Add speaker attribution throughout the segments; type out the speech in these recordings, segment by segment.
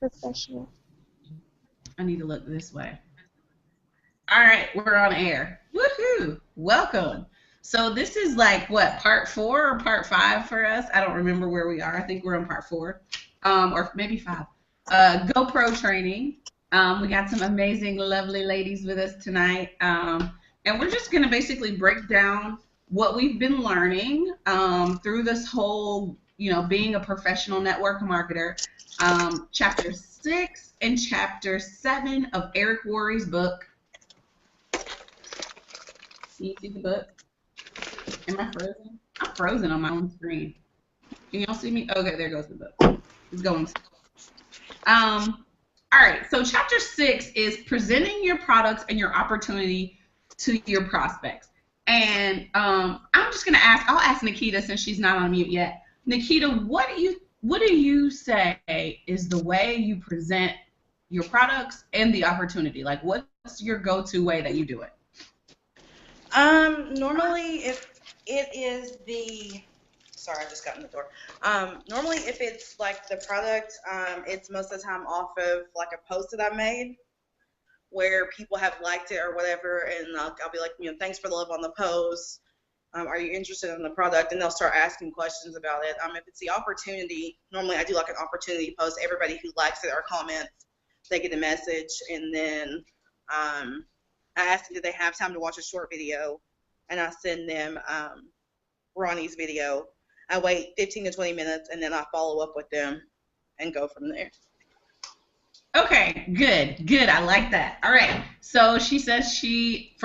Speaker 1: professional.
Speaker 2: I need to look this way. All right, we're on air. Woohoo! Welcome. So this is like what, part 4 or part 5 for us? I don't remember where we are. I think we're on part 4, or maybe 5. GoPro training. We got some amazing, lovely ladies with us tonight, and we're just gonna basically break down what we've been learning through this whole, being a professional network marketer. Chapter 6 and chapter 7 of Eric Worre's book. Can you see the book? Am I frozen? I'm frozen on my own screen. Can y'all see me? Okay, there goes the book. It's going. All right, so chapter 6 is presenting your products and your opportunity to your prospects. And I'm just gonna I'll ask Nikita since she's not on mute yet. Nikita, what do you say is the way you present your products and the opportunity? Like, what's your go-to way that you do it?
Speaker 3: Normally if it is sorry, I just got in the door. Normally if it's like the product, it's most of the time off of like a post that I made where people have liked it or whatever, and I'll be like, thanks for the love on the post. Are you interested in the product? And they'll start asking questions about it. If it's the opportunity, normally I do like an opportunity post. Everybody who likes it or comments, they get a message, and then I ask them, do they have time to watch a short video, and I send them Ronnie's video. I wait 15 to 20 minutes, and then I follow up with them and go from there.
Speaker 2: Okay, good. I like that. All right. So she says she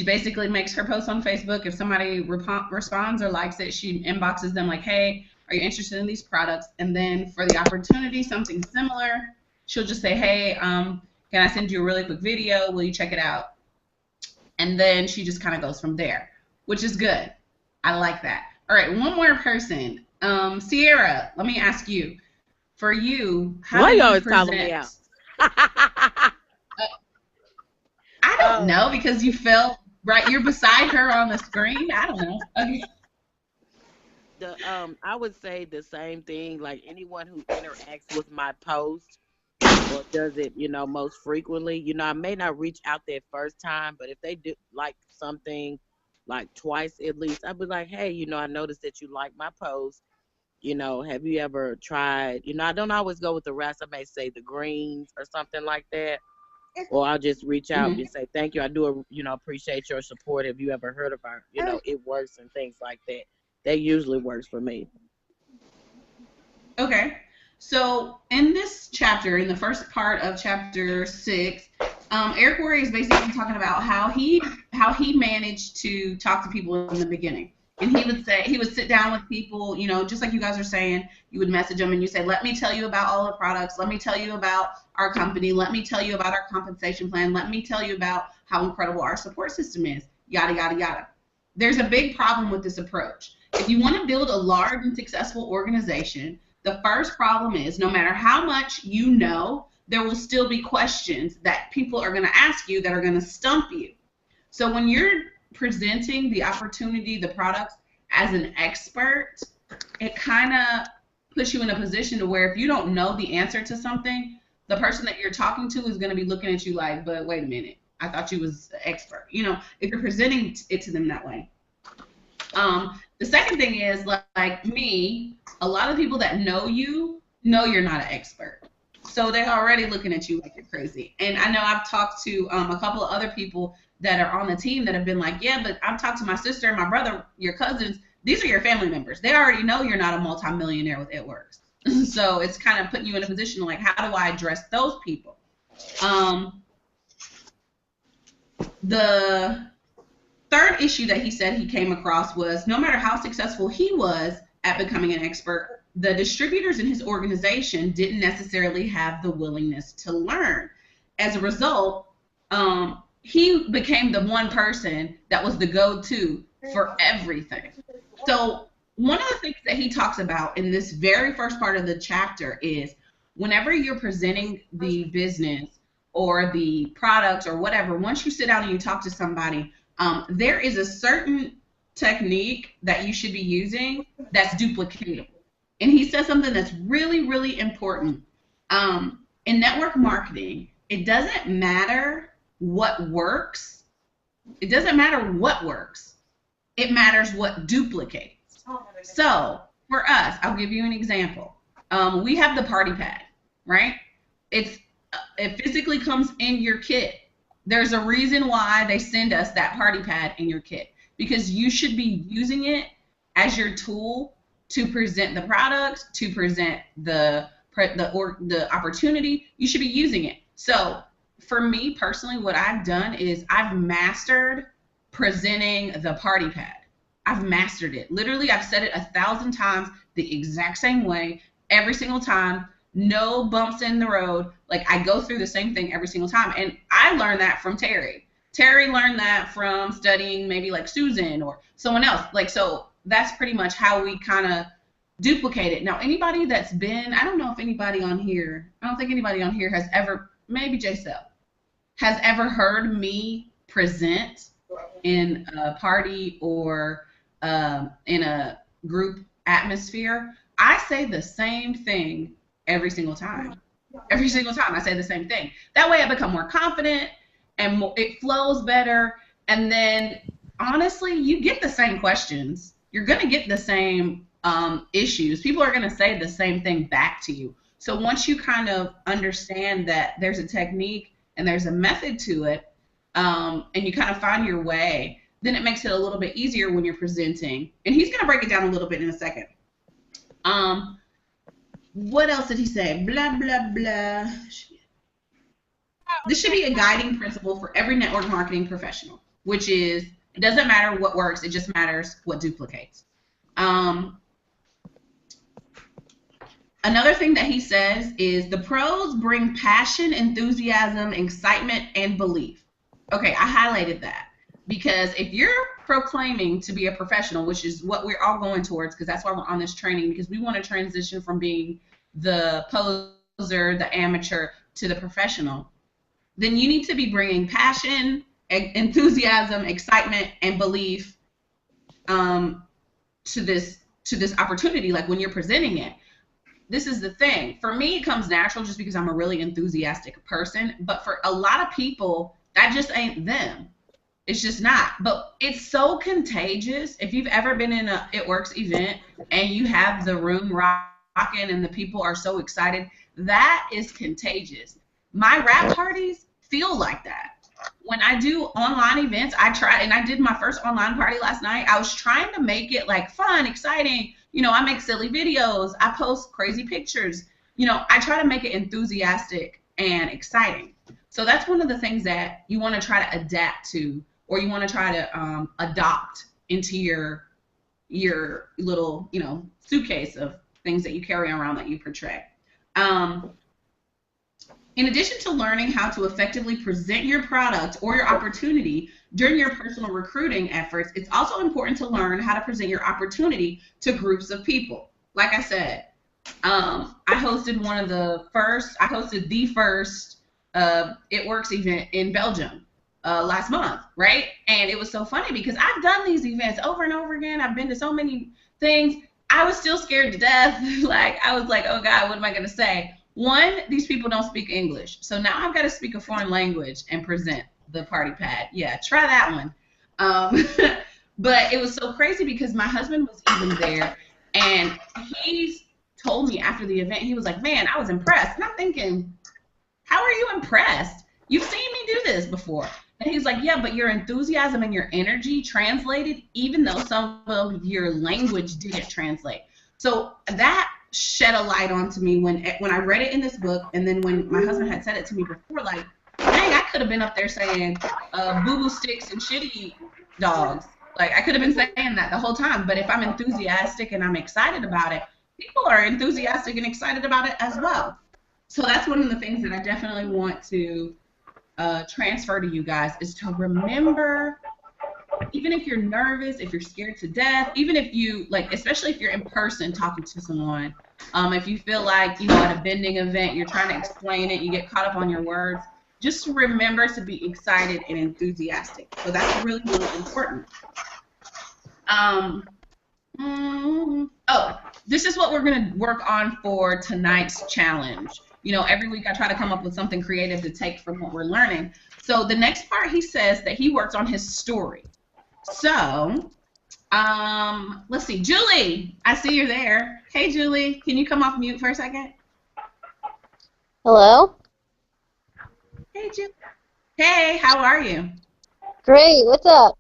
Speaker 2: basically makes her post on Facebook. If somebody responds or likes it, she inboxes them like, hey, are you interested in these products? And then for the opportunity, something similar, she'll just say, hey, can I send you a really quick video? Will you check it out? And then she just kind of goes from there, which is good. I like that. All right, one more person. Sierra, let me ask you. For you, how do you always calling me out? I don't know, because you felt right. You're beside her on the screen. I don't know. Okay.
Speaker 4: I would say the same thing. Like anyone who interacts with my post or does it, most frequently. I may not reach out that first time, but if they do like something like twice at least, I'd be like, hey, I noticed that you like my post. Have you ever tried, I don't always go with the rest. I may say the greens or something like that. Or I'll just reach out and say, thank you. I do, appreciate your support. Have you ever heard of our, it works and things like that. That usually works for me.
Speaker 2: Okay. So in this chapter, in the first part of chapter 6, Eric Worre is basically talking about how he managed to talk to people in the beginning. And he would sit down with people, just like you guys are saying, you would message them and you say, let me tell you about all the products. Let me tell you about our company. Let me tell you about our compensation plan. Let me tell you about how incredible our support system is, yada, yada, yada. There's a big problem with this approach. If you want to build a large and successful organization, the first problem is no matter how much you know, there will still be questions that people are going to ask you that are going to stump you. So when you're presenting the opportunity, the products as an expert, it kind of puts you in a position to where if you don't know the answer to something, the person that you're talking to is going to be looking at you like, but wait a minute, I thought you was the expert. If you're presenting it to them that way. The second thing is, like me, a lot of people that know you know you're not an expert. So they're already looking at you like you're crazy. And I know I've talked to a couple of other people that are on the team that have been like, yeah, but I've talked to my sister, my brother, your cousins. These are your family members. They already know you're not a multimillionaire with It Works. So it's kind of putting you in a position like, how do I address those people? The third issue that he said he came across was no matter how successful he was at becoming an expert, the distributors in his organization didn't necessarily have the willingness to learn. As a result, he became the one person that was the go-to for everything. So one of the things that he talks about in this very first part of the chapter is whenever you're presenting the business or the product or whatever, once you sit down and you talk to somebody, there is a certain technique that you should be using that's duplicatable. And he says something that's really, really important. In network marketing, it doesn't matter what works. It doesn't matter what works. It matters what duplicates. So for us, I'll give you an example. We have the party pad, right? It physically comes in your kit. There's a reason why they send us that party pad in your kit, because you should be using it as your tool to present the product, to present the opportunity. You should be using it. So for me personally, what I've done is I've mastered presenting the party pad. I've mastered it. Literally, I've said it 1,000 times the exact same way every single time. No bumps in the road. Like, I go through the same thing every single time. And I learned that from Terry. Terry learned that from studying maybe like Susan or someone else. Like, so that's pretty much how we kind of duplicate it. Now, anybody that's been, I don't know if anybody on here, I don't think anybody on here has ever, maybe J-Cell, has ever heard me present in a party or in a group atmosphere. I say the same thing every single time. Every single time I say the same thing. That way I become more confident and it flows better. And then, honestly, you get the same questions. You're going to get the same issues. People are going to say the same thing back to you. So once you kind of understand that there's a technique and there's a method to it, and you kind of find your way, then it makes it a little bit easier when you're presenting. And he's going to break it down a little bit in a second. What else did he say? Blah, blah, blah. This should be a guiding principle for every network marketing professional, which is it doesn't matter what works, it just matters what duplicates. Another thing that he says is the pros bring passion, enthusiasm, excitement, and belief. Okay, I highlighted that because if you're proclaiming to be a professional, which is what we're all going towards, because that's why we're on this training, because we want to transition from being the poser, the amateur, to the professional, then you need to be bringing passion, enthusiasm, excitement, and belief to this opportunity. Like when you're presenting it, this is the thing. For me, it comes natural just because I'm a really enthusiastic person. But for a lot of people, that just ain't them. It's just not. But it's so contagious. If you've ever been in a It Works event and you have the room rocking and the people are so excited, that is contagious. My rap parties feel like that. When I do online events, I try, and I did my first online party last night. I was trying to make it like fun, exciting. You know, I make silly videos. I post crazy pictures. You know, I try to make it enthusiastic and exciting. So that's one of the things that you want to try to adapt to, or you want to try to adopt into your little, you know, suitcase of things that you carry around that you portray. In addition to learning how to effectively present your product or your opportunity during your personal recruiting efforts, it's also important to learn how to present your opportunity to groups of people. Like I said, I hosted the first It Works event in Belgium last month, right? And it was so funny because I've done these events over and over again. I've been to so many things. I was still scared to death. Like, I was like, oh God, what am I going to say? One, these people don't speak English. So now I've got to speak a foreign language and present the party pad. Yeah, try that one. But it was so crazy because my husband was even there, and he told me after the event, he was like, man, I was impressed. And I'm thinking, how are you impressed? You've seen me do this before. And he's like, yeah, but your enthusiasm and your energy translated even though some of your language didn't translate. So that shed a light onto me when I read it in this book, and then when my husband had said it to me before, like, dang, I could have been up there saying boo-boo sticks and shitty dogs. Like, I could have been saying that the whole time. But if I'm enthusiastic and I'm excited about it, people are enthusiastic and excited about it as well. So that's one of the things that I definitely want to transfer to you guys, is to remember, even if you're nervous, if you're scared to death, even if you, like, especially if you're in person talking to someone, if you feel like, you know, at a vending event, you're trying to explain it, you get caught up on your words, just remember to be excited and enthusiastic. So that's really, really important. Oh, this is what we're going to work on for tonight's challenge. You know, every week I try to come up with something creative to take from what we're learning. So the next part, he says that he worked on his story. So, let's see. Julie, I see you're there. Hey, Julie, can you come off mute for a second?
Speaker 1: Hello?
Speaker 2: Hey, Julie. Hey, how are you?
Speaker 1: Great, what's up?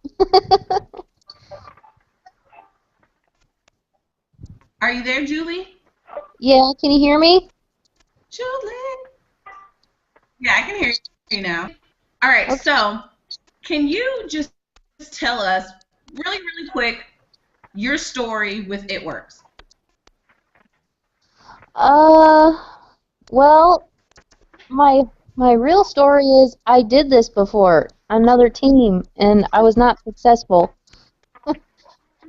Speaker 2: Are you there, Julie?
Speaker 1: Yeah, can you hear me?
Speaker 2: Julie. Yeah, I can hear you now. All right,
Speaker 1: Okay.
Speaker 2: so can you just tell us really, really quick your story with It Works?
Speaker 1: Well, my real story is I did this before, another team, and I was not successful.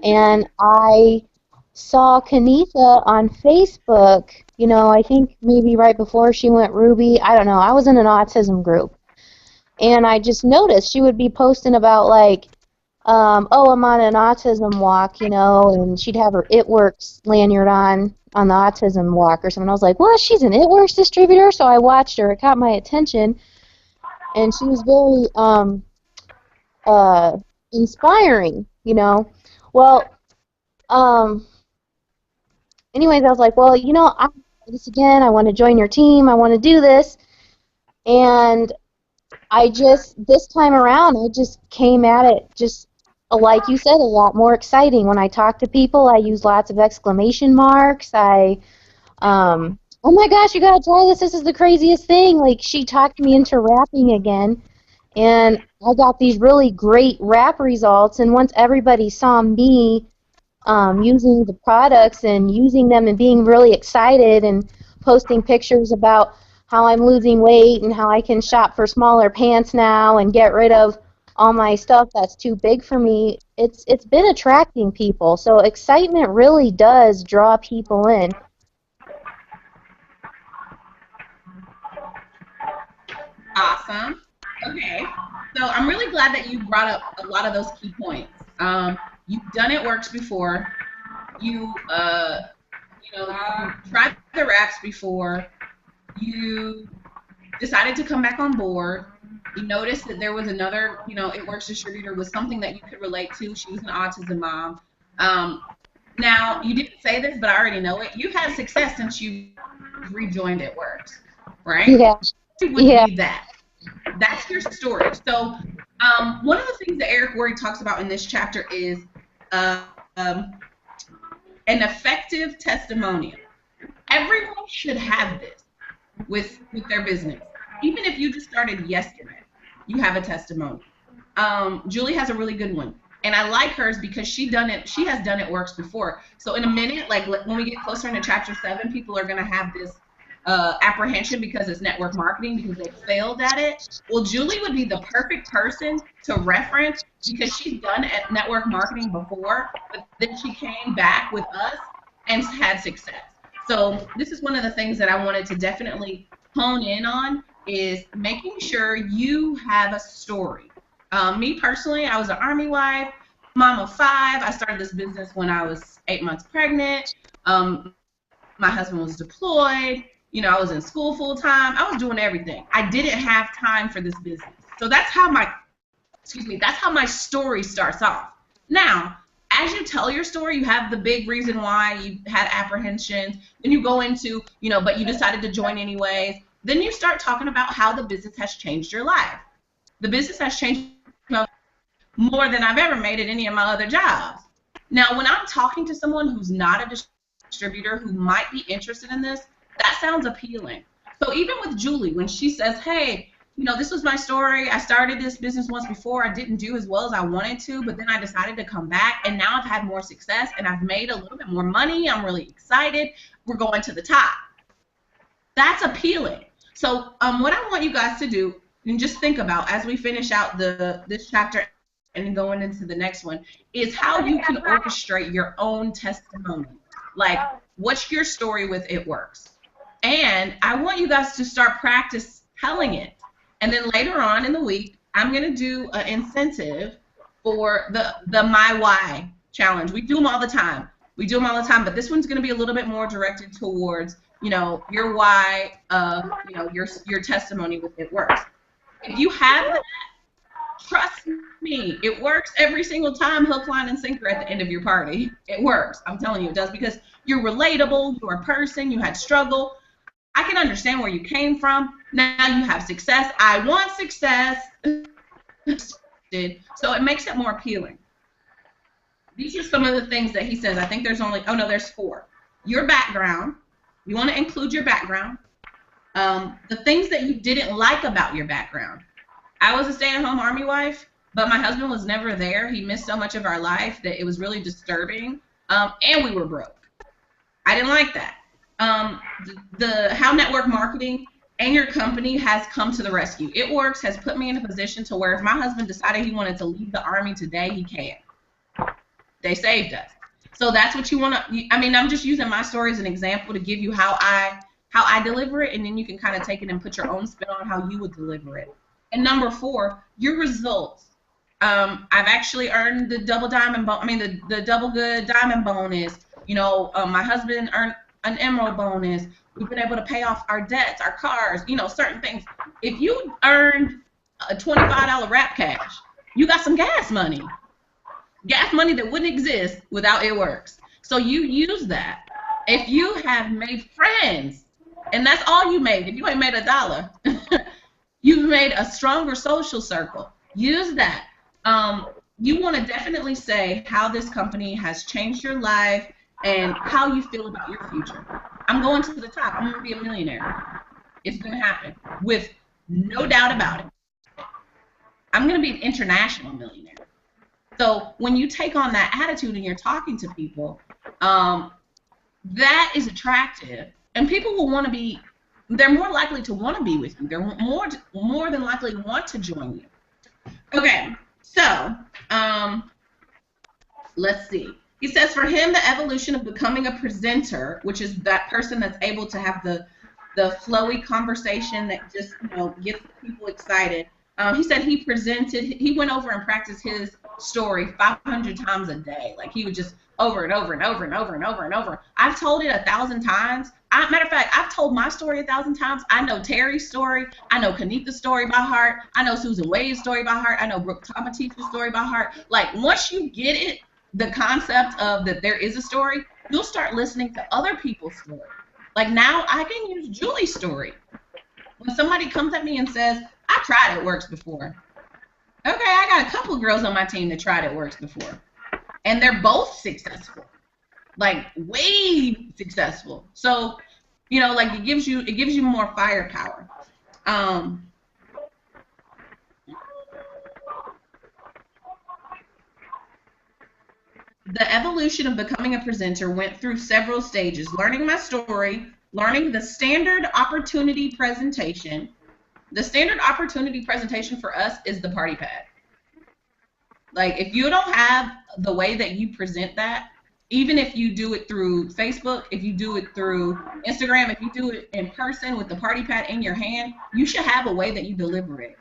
Speaker 1: And I saw Kanitha on Facebook, you know, I think maybe right before she went Ruby. I don't know. I was in an autism group. And I just noticed she would be posting about, like, oh, I'm on an autism walk, you know, and she'd have her It Works lanyard on the autism walk or something. I was like, well, she's an It Works distributor, so I watched her. It caught my attention, and she was very inspiring, you know. Well, anyways, I was like, well, you know, I want to do this again. I want to join your team. I want to do this. And this time around, I just came at it just, like you said, a lot more exciting. When I talk to people, I use lots of exclamation marks. Oh my gosh, you gotta try this. This is the craziest thing. Like, she talked me into rapping again. And I got these really great rap results. And once everybody saw me using the products and using them and being really excited and posting pictures about how I'm losing weight and how I can shop for smaller pants now and get rid of all my stuff that's too big for me, it's been attracting people. So excitement really does draw people in.
Speaker 2: Awesome. Okay. So I'm really glad that you brought up a lot of those key points. You've done It Works before. You tried the raps before. You decided to come back on board. You noticed that there was another, It Works distributor with something that you could relate to. She was an autism mom. Now, you didn't say this, but I already know it. You've had success since you rejoined It Works, right?
Speaker 1: Yeah.
Speaker 2: It would be that. That's your story. So one of the things that Eric Worre talks about in this chapter is an effective testimonial. Everyone should have this with their business. Even if you just started yesterday, you have a testimonial. Julie has a really good one. And I like hers because she has done It Works before. So in a minute, like when we get closer into chapter 7, people are going to have this apprehension because it's network marketing because they failed at it. Well, Julie would be the perfect person to reference because she's done at network marketing before, but then she came back with us and had success. So this is one of the things that I wanted to definitely hone in on is making sure you have a story. Me personally, I was an Army wife, mom of 5. I started this business when I was 8 months pregnant. My husband was deployed. I was in school full time. I was doing everything. I didn't have time for this business. So that's how my story starts off. Now, as you tell your story, you have the big reason why you had apprehensions. Then you go into, but you decided to join anyways. Then you start talking about how the business has changed your life. The business has changed more than I've ever made at any of my other jobs. Now, when I'm talking to someone who's not a distributor who might be interested in this, that sounds appealing. So even with Julie, when she says, hey, this was my story. I started this business once before. I didn't do as well as I wanted to, but then I decided to come back, and now I've had more success, and I've made a little bit more money. I'm really excited. We're going to the top. That's appealing. So what I want you guys to do, and just think about as we finish out this chapter and going into the next one, is how you can orchestrate your own testimony. Like, what's your story with It Works? And I want you guys to start practice telling it. And then later on in the week, I'm going to do an incentive for the My Why challenge. We do them all the time. We do them all the time, but this one's going to be a little bit more directed towards, you know, your why of, you know, your testimony with It Works. If you have that, trust me, it works every single time, hook, line, and sinker at the end of your party. It works. I'm telling you, it does, because you're relatable, you're a person, you had struggle. I can understand where you came from. Now you have success. I want success. So it makes it more appealing. These are some of the things that he says. I think there's only, oh no, there's 4. Your background. You want to include your background. The things that you didn't like about your background. I was a stay-at-home Army wife, but my husband was never there. He missed so much of our life that it was really disturbing, and we were broke. I didn't like that. The how network marketing and your company has come to the rescue. It Works has put me in a position to where if my husband decided he wanted to leave the Army today, he can. They saved us. So that's what you want to, I mean, I'm just using my story as an example to give you how I deliver it, and then you can kind of take it and put your own spin on how you would deliver it. And number 4, your results. I've actually earned the double diamond, the double good diamond bonus. You know, my husband earned an emerald bonus. We've been able to pay off our debts, our cars, you know, certain things. If you earned a $25 Rap Cash, you got some gas money. Gas money that wouldn't exist without It Works. So you use that. If you have made friends, and that's all you made, if you ain't made $1, you've made a stronger social circle. Use that. You want to definitely say how this company has changed your life and how you feel about your future. I'm going to the top. I'm going to be a millionaire. It's going to happen with no doubt about it. I'm going to be an international millionaire. So when you take on that attitude and you're talking to people, that is attractive. And people will want to be, they're more likely to want to be with you. They're more than likely want to join you. Okay, so let's see. He says for him, the evolution of becoming a presenter, which is that person that's able to have the flowy conversation that just, you know, gets people excited. He said he went over and practiced his story 500 times a day. Like he would just over and over and over and over and over and over. I've told it 1,000 times. Matter of fact, I've told my story 1,000 times. I know Terry's story. I know Kanitha's story by heart. I know Susan Wade's story by heart. I know Brooke Tomateach's story by heart. Like once you get it, the concept of that there is a story, you'll start listening to other people's stories. Like now I can use Julie's story. When somebody comes at me and says, I tried It Works before. Okay, I got a couple of girls on my team that tried It Works before. And they're both successful. Like way successful. So, you know, like it gives you more firepower. The evolution of becoming a presenter went through several stages. Learning my story, learning the standard opportunity presentation. The standard opportunity presentation for us is the party pad. Like if you don't have the way that you present that, even if you do it through Facebook, if you do it through Instagram, if you do it in person with the party pad in your hand, you should have a way that you deliver it.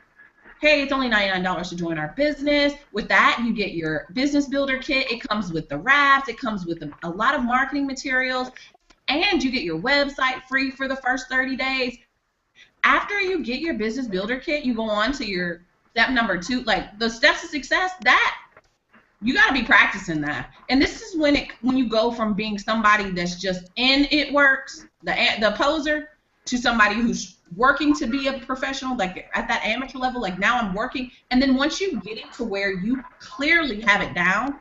Speaker 2: Hey, it's only $99 to join our business. With that, you get your business builder kit. It comes with the wraps. It comes with a lot of marketing materials. And you get your website free for the first 30 days. After you get your business builder kit, you go on to your step number 2. Like the steps of success, that you got to be practicing that. And this is when you go from being somebody that's just in It Works, the poser, to somebody who's working to be a professional, like at that amateur level, like now I'm working. And then once you get it to where you clearly have it down,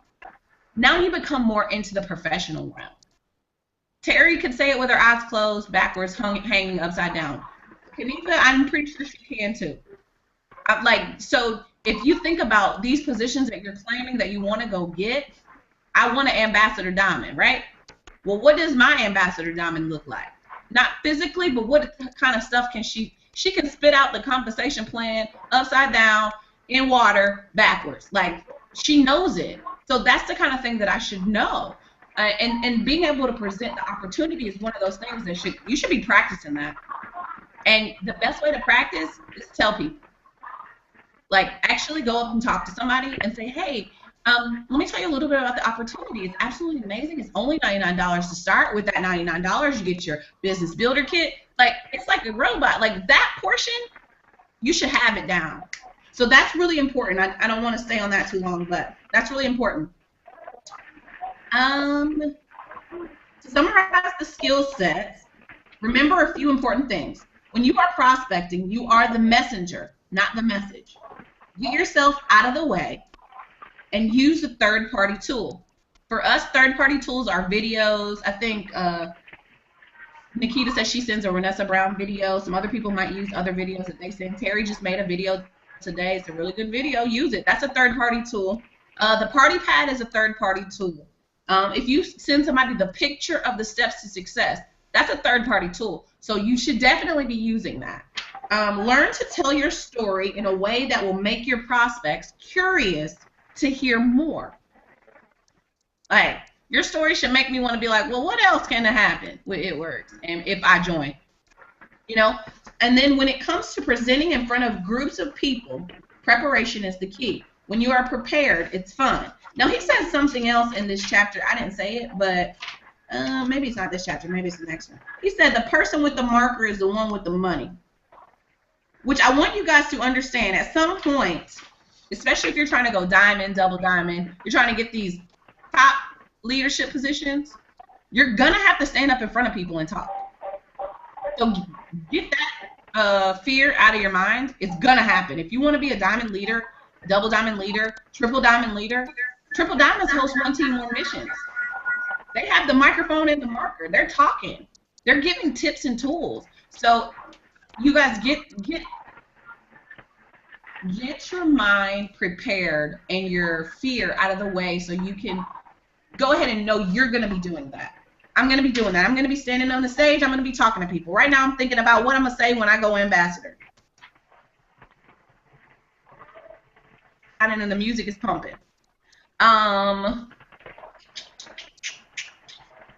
Speaker 2: now you become more into the professional realm. Terry could say it with her eyes closed, backwards, hanging upside down. Kanitha, I'm pretty sure she can too. So if you think about these positions that you're claiming that you want to go get, I want an ambassador diamond, right? Well, what does my ambassador diamond look like? Not physically, but what kind of stuff can she can spit out the compensation plan upside down, in water, backwards. Like she knows it. So that's the kind of thing that I should know. And being able to present the opportunity is one of those things that you should be practicing that. And the best way to practice is tell people. Like actually go up and talk to somebody and say, hey, Let me tell you a little bit about the opportunity. It's absolutely amazing. It's only $99 to start. With that $99, you get your business builder kit. Like, it's like a robot. Like, that portion, you should have it down. So that's really important. I don't want to stay on that too long, but that's really important. To summarize the skill sets, remember a few important things. When you are prospecting, you are the messenger, not the message. Get yourself out of the way and use a third-party tool. For us, third-party tools are videos. I think Nikita says she sends a Renessa Brown video. Some other people might use other videos that they send. Terry just made a video today. It's a really good video. Use it. That's a third-party tool. The Party Pad is a third-party tool. If you send somebody the picture of the steps to success, that's a third-party tool. So you should definitely be using that. Learn to tell your story in a way that will make your prospects curious to hear more. Like, your story should make me want to be like, well, what else can happen with It Works and if I join? You know? And then when it comes to presenting in front of groups of people, preparation is the key. When you are prepared, it's fun. Now, he says something else in this chapter. I didn't say it, but maybe it's not this chapter. Maybe it's the next one. He said the person with the marker is the one with the money, which I want you guys to understand at some point, especially if you're trying to go diamond, double diamond, you're trying to get these top leadership positions, you're going to have to stand up in front of people and talk. So get that fear out of your mind. It's going to happen. If you want to be a diamond leader, double diamond leader, triple diamond leader, triple diamonds host One Team, One Missions. They have the microphone and the marker. They're talking. They're giving tips and tools. So you guys get your mind prepared and your fear out of the way so you can go ahead and know you're going to be doing that. I'm going to be doing that. I'm going to be standing on the stage. I'm going to be talking to people. Right now I'm thinking about what I'm going to say when I go ambassador. And then the music is pumping.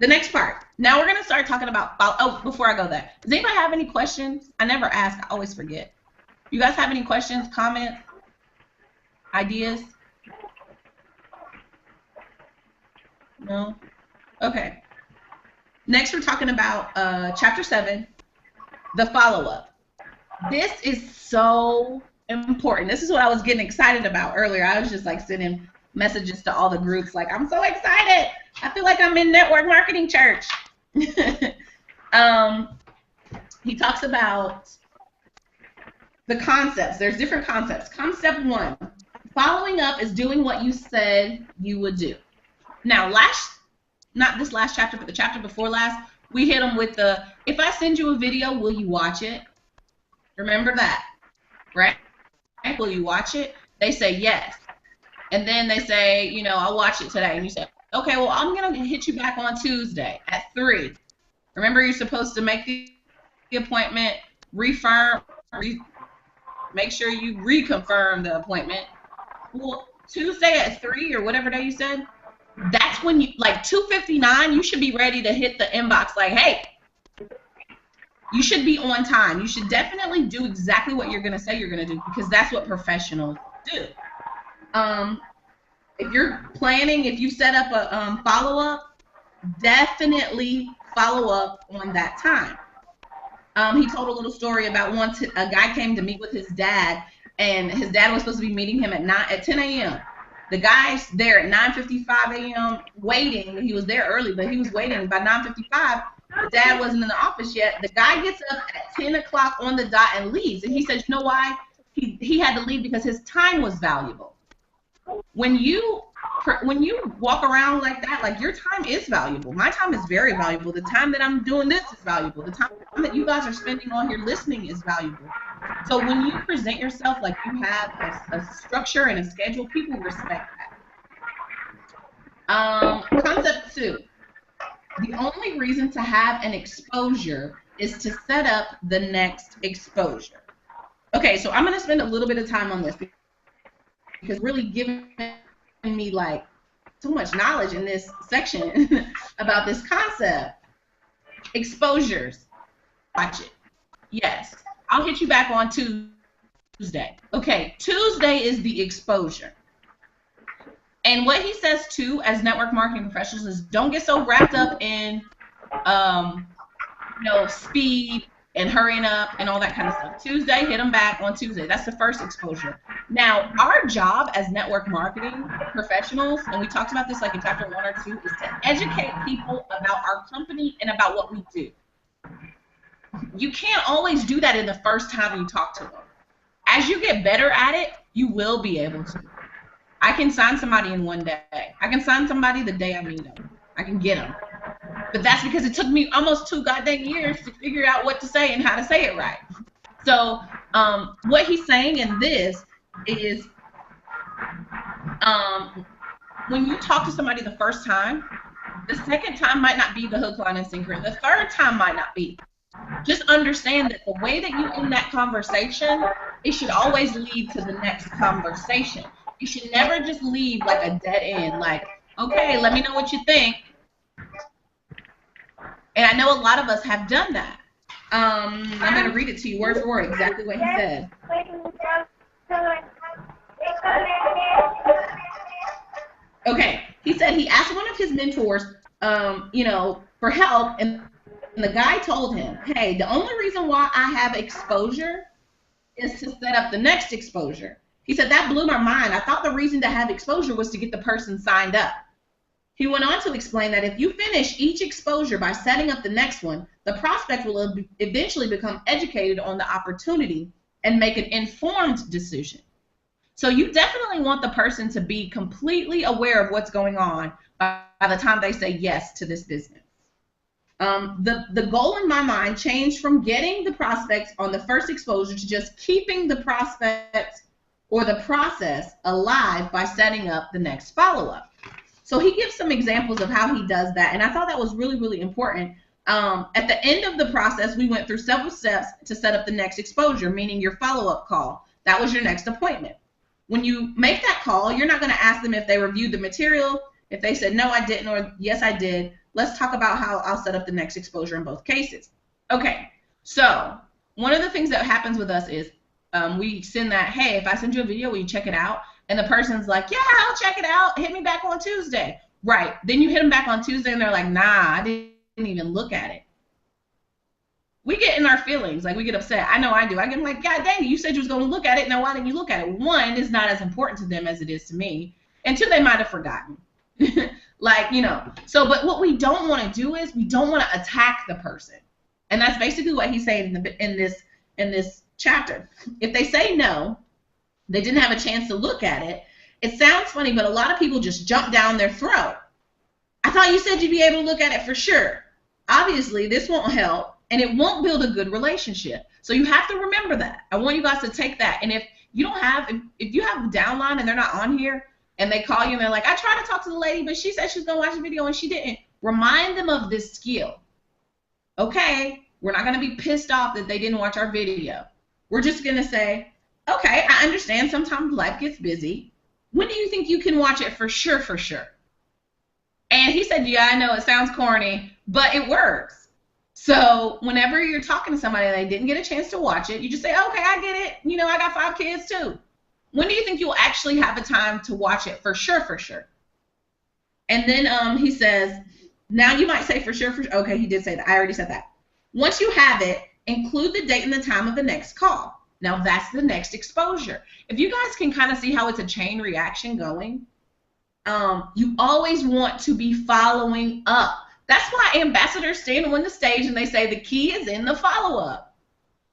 Speaker 2: The next part. Now we're going to start talking about, before I go there. Does anybody have any questions? I never ask. I always forget. You guys have any questions, comments, ideas? No? Okay. Next we're talking about chapter 7, the follow-up. This is so important. This is what I was getting excited about earlier. I was just like sending messages to all the groups like, I'm so excited. I feel like I'm in network marketing church. He talks about the concepts. There's different concepts. Concept 1, following up is doing what you said you would do. Now, not this last chapter, but the chapter before last, we hit them with the, if I send you a video, will you watch it? Remember that, right? Will you watch it? They say yes. And then they say, you know, I'll watch it today. And you say, okay, well, I'm going to hit you back on Tuesday at 3. Remember, you're supposed to make the appointment, make sure you reconfirm the appointment. Well, Tuesday at 3 or whatever day you said, that's when you, like 2:59, you should be ready to hit the inbox like, hey, you should be on time. You should definitely do exactly what you're going to say you're going to do because that's what professionals do. If you're planning, if you set up a follow-up, definitely follow up on that time. He told a little story about once a guy came to meet with his dad, and his dad was supposed to be meeting him at 10 a.m. The guy's there at 9:55 a.m. waiting. He was there early, but he was waiting. By 9:55, the dad wasn't in the office yet. The guy gets up at 10 o'clock on the dot and leaves. And he says, you know why? He had to leave because his time was valuable. When you walk around like that, like your time is valuable. My time is very valuable. The time that I'm doing this is valuable. The time that you guys are spending on here listening is valuable. So when you present yourself like you have a structure and a schedule, people respect that. Concept 2. The only reason to have an exposure is to set up the next exposure. Okay, so I'm going to spend a little bit of time on this because really giving me like so much knowledge in this section about this concept. Exposures. Watch it. Yes. I'll hit you back on Tuesday. Okay, Tuesday is the exposure. And what he says too, as network marketing professionals, is don't get so wrapped up in, speed and hurrying up and all that kind of stuff. Tuesday, hit them back on Tuesday. That's the first exposure. Now, our job as network marketing professionals, and we talked about this like in chapter 1 or 2, is to educate people about our company and about what we do. You can't always do that in the first time you talk to them. As you get better at it, you will be able to. I can sign somebody in one day. I can sign somebody the day I meet them. I can get them. But that's because it took me almost 2 goddamn years to figure out what to say and how to say it right. So what he's saying in this is when you talk to somebody the first time, the second time might not be the hook, line, and sinker. The third time might not be. Just understand that the way that you end that conversation, it should always lead to the next conversation. You should never just leave like a dead end, like, okay, let me know what you think. And I know a lot of us have done that. I'm going to read it to you word for word, exactly what he said. Okay, he said he asked one of his mentors, for help, and the guy told him, hey, the only reason why I have exposure is to set up the next exposure. He said, that blew my mind. I thought the reason to have exposure was to get the person signed up. He went on to explain that if you finish each exposure by setting up the next one, the prospect will eventually become educated on the opportunity and make an informed decision. So you definitely want the person to be completely aware of what's going on by the time they say yes to this business. The goal in my mind changed from getting the prospects on the first exposure to just keeping the prospects or the process alive by setting up the next follow-up. So he gives some examples of how he does that, and I thought that was really, really important. At the end of the process, we went through several steps to set up the next exposure, meaning your follow-up call. That was your next appointment. When you make that call, you're not going to ask them if they reviewed the material. If they said, no, I didn't, or yes, I did, let's talk about how I'll set up the next exposure in both cases. Okay, so one of the things that happens with us is we send that, hey, if I send you a video, will you check it out? And the person's like, yeah, I'll check it out. Hit me back on Tuesday. Right. Then you hit them back on Tuesday, and they're like, nah, I didn't even look at it. We get in our feelings. Like, we get upset. I know I do. I get like, God dang it, you said you was going to look at it. Now, why didn't you look at it? One, it's not as important to them as it is to me. And two, they might have forgotten. So, but what we don't want to do is we don't want to attack the person. And that's basically what he's saying in this chapter. If they say no, they didn't have a chance to look at it. It sounds funny, but a lot of people just jump down their throat. I thought you said you'd be able to look at it for sure. Obviously, this won't help, and it won't build a good relationship. So you have to remember that. I want you guys to take that. And if you have the downline and they're not on here, and they call you and they're like, I tried to talk to the lady, but she said she was going to watch the video and she didn't. Remind them of this skill. Okay, we're not going to be pissed off that they didn't watch our video. We're just going to say, okay, I understand sometimes life gets busy. When do you think you can watch it for sure, for sure? And he said, yeah, I know it sounds corny, but it works. So whenever you're talking to somebody and they didn't get a chance to watch it, you just say, okay, I get it. I got 5 kids too. When do you think you'll actually have a time to watch it for sure, for sure? And then he says, now you might say for sure, okay, he did say that. I already said that. Once you have it, include the date and the time of the next call. Now that's the next exposure. If you guys can kind of see how it's a chain reaction going, you always want to be following up. That's why ambassadors stand on the stage and they say the key is in the follow-up.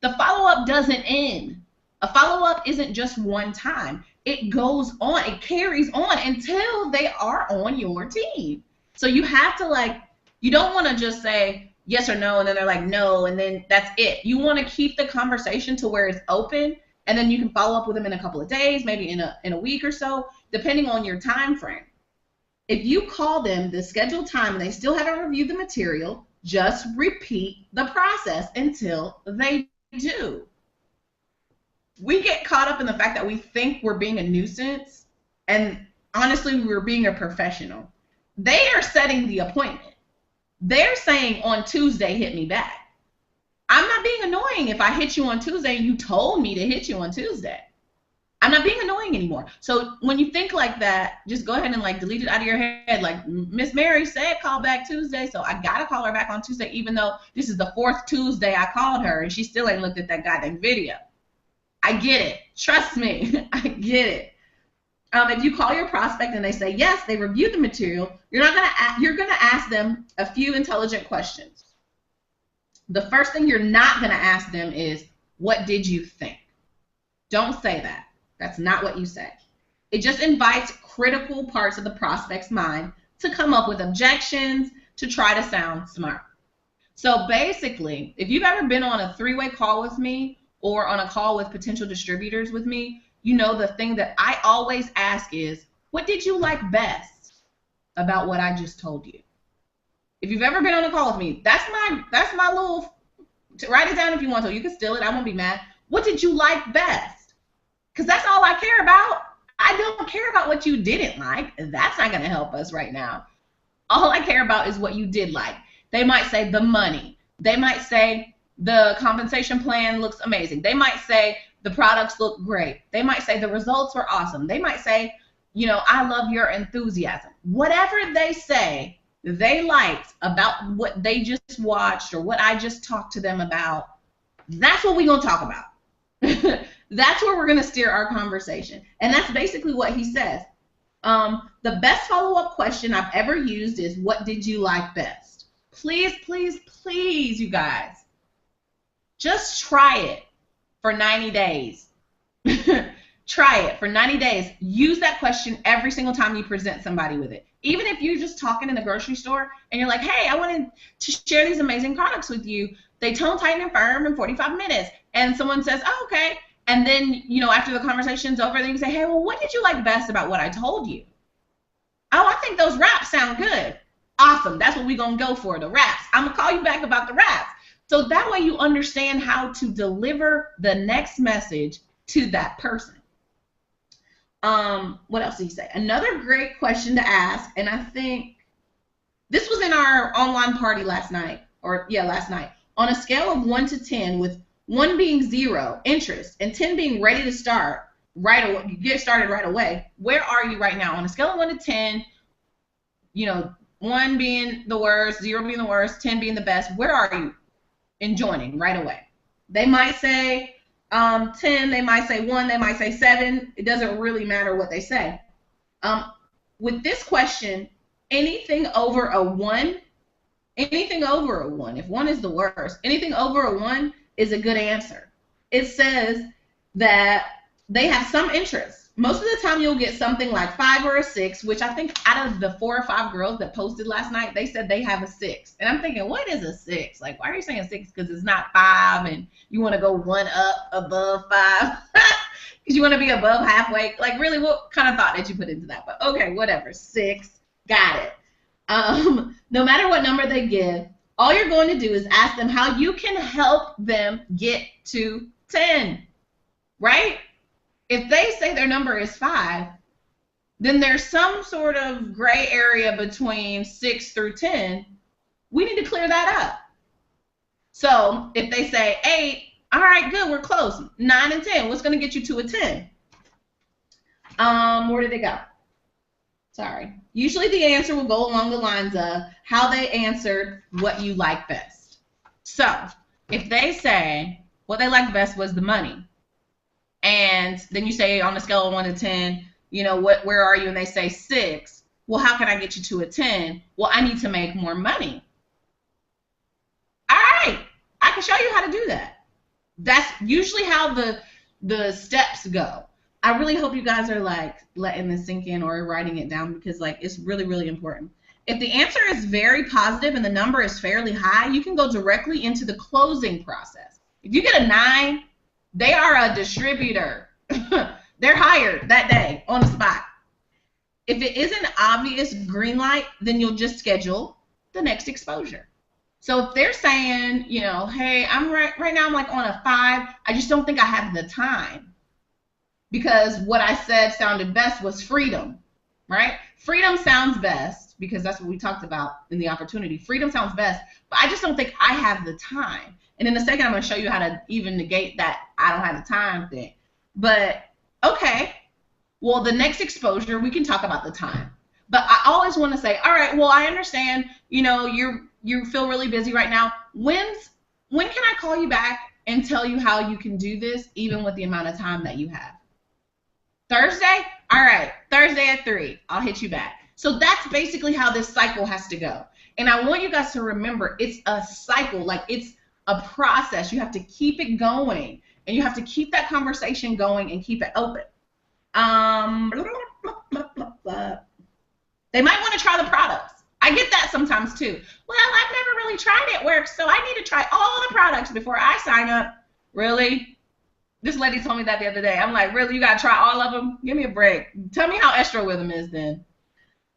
Speaker 2: The follow-up doesn't end. A follow-up isn't just one time. It goes on. It carries on until they are on your team. So you have to, you don't want to just say yes or no, and then they're like, no, and then that's it. You want to keep the conversation to where it's open, and then you can follow up with them in a couple of days, maybe in a week or so, depending on your time frame. If you call them the scheduled time and they still haven't reviewed the material, just repeat the process until they do. We get caught up in the fact that we think we're being a nuisance, and honestly, we're being a professional. They are setting the appointment. They're saying on Tuesday, hit me back. I'm not being annoying if I hit you on Tuesday and you told me to hit you on Tuesday. I'm not being annoying anymore. So when you think like that, just go ahead and like delete it out of your head. Like Miss Mary said, call back Tuesday, so I gotta call her back on Tuesday, even though this is the 4th Tuesday I called her and she still ain't looked at that goddamn video. I get it. Trust me, I get it. If you call your prospect and they say yes, they reviewed the material, you're gonna ask them a few intelligent questions. The first thing you're not gonna ask them is, what did you think? Don't say that. That's not what you say. It just invites critical parts of the prospect's mind to come up with objections, to try to sound smart. So basically, if you've ever been on a 3-way call with me or on a call with potential distributors with me, you know the thing that I always ask is, what did you like best about what I just told you? If you've ever been on a call with me, that's my little, write it down if you want to. You can steal it. I won't be mad. What did you like best? Because that's all I care about. I don't care about what you didn't like. That's not going to help us right now. All I care about is what you did like. They might say the money. They might say the compensation plan looks amazing. They might say the products look great. They might say the results were awesome. They might say, you know, I love your enthusiasm. Whatever they say they liked about what they just watched or what I just talked to them about, that's what we're going to talk about. That's where we're going to steer our conversation. And that's basically what he says. The best follow-up question I've ever used is, what did you like best? Please, please, please, you guys, just try it for 90 days. Try it for 90 days. Use that question every single time you present somebody with it. Even if you're just talking in the grocery store and you're like, hey, I wanted to share these amazing products with you. They tone, tighten, and firm in 45 minutes. And someone says, oh, okay. And then, you know, after the conversation's over, then you say, hey, well, what did you like best about what I told you? Oh, I think those wraps sound good. Awesome. That's what we're going to go for, the wraps. I'm going to call you back about the wraps. So that way you understand how to deliver the next message to that person. What else did he say? Another great question to ask, and I think this was in our online party last night. On a scale of 1 to 10, with 1 being 0, interest, and 10 being ready to start right away, get started right away, where are you right now? On a scale of 1 to 10, you know, 1 being the worst, 0 being the worst, 10 being the best, where are you in joining right away? They might say 10, they might say 1, they might say 7. It doesn't really matter what they say. With this question, anything over a 1, if 1 is the worst, anything over a 1 is a good answer. It says that they have some interest. Most of the time you'll get something like 5 or a 6, which I think out of the 4 or 5 girls that posted last night, they said they have a 6. And I'm thinking, what is a 6? Like, why are you saying 6? Because it's not 5 and you want to go 1 up above 5? Because you want to be above halfway? Like, really, what kind of thought did you put into that? But okay, whatever, 6, got it. No matter what number they give, all you're going to do is ask them how you can help them get to 10, right? If they say their number is 5, then there's some sort of gray area between 6 through 10. We need to clear that up. So if they say 8, all right, good, we're close. 9 and 10, what's going to get you to a 10? Where did they go? Sorry. Usually the answer will go along the lines of how they answered what you like best. So if they say what they liked best was the money, and then you say on a scale of 1 to 10, you know, where are you? And they say 6. Well, how can I get you to a 10? Well, I need to make more money. All right, I can show you how to do that. That's usually how the steps go. I really hope you guys are like letting this sink in or writing it down, because like it's really, really important. If the answer is very positive and the number is fairly high, you can go directly into the closing process. If you get a 9, they are a distributor. They're hired that day on the spot. If it isn't obvious green light, then you'll just schedule the next exposure. So if they're saying, you know, hey, I'm right now I'm like on a 5, I just don't think I have the time. Because what I said sounded best was freedom, right? Freedom sounds best because that's what we talked about in the opportunity. Freedom sounds best, but I just don't think I have the time. And in a second, I'm going to show you how to even negate that I don't have the time thing. But Okay, well, the next exposure, we can talk about the time. But I always want to say, all right, well, I understand, you feel really busy right now. When can I call you back and tell you how you can do this, even with the amount of time that you have? Thursday? All right, Thursday at 3, I'll hit you back. So that's basically how this cycle has to go. And I want you guys to remember, it's a cycle, like it's a process. You have to keep it going, and you have to keep that conversation going and keep it open. They might want to try the products. I get that sometimes too. Well, I've never really tried it work, so I need to try all the products before I sign up. Really? This lady told me that the other day. I'm like, really? You got to try all of them? Give me a break. Tell me how Estro with them is then.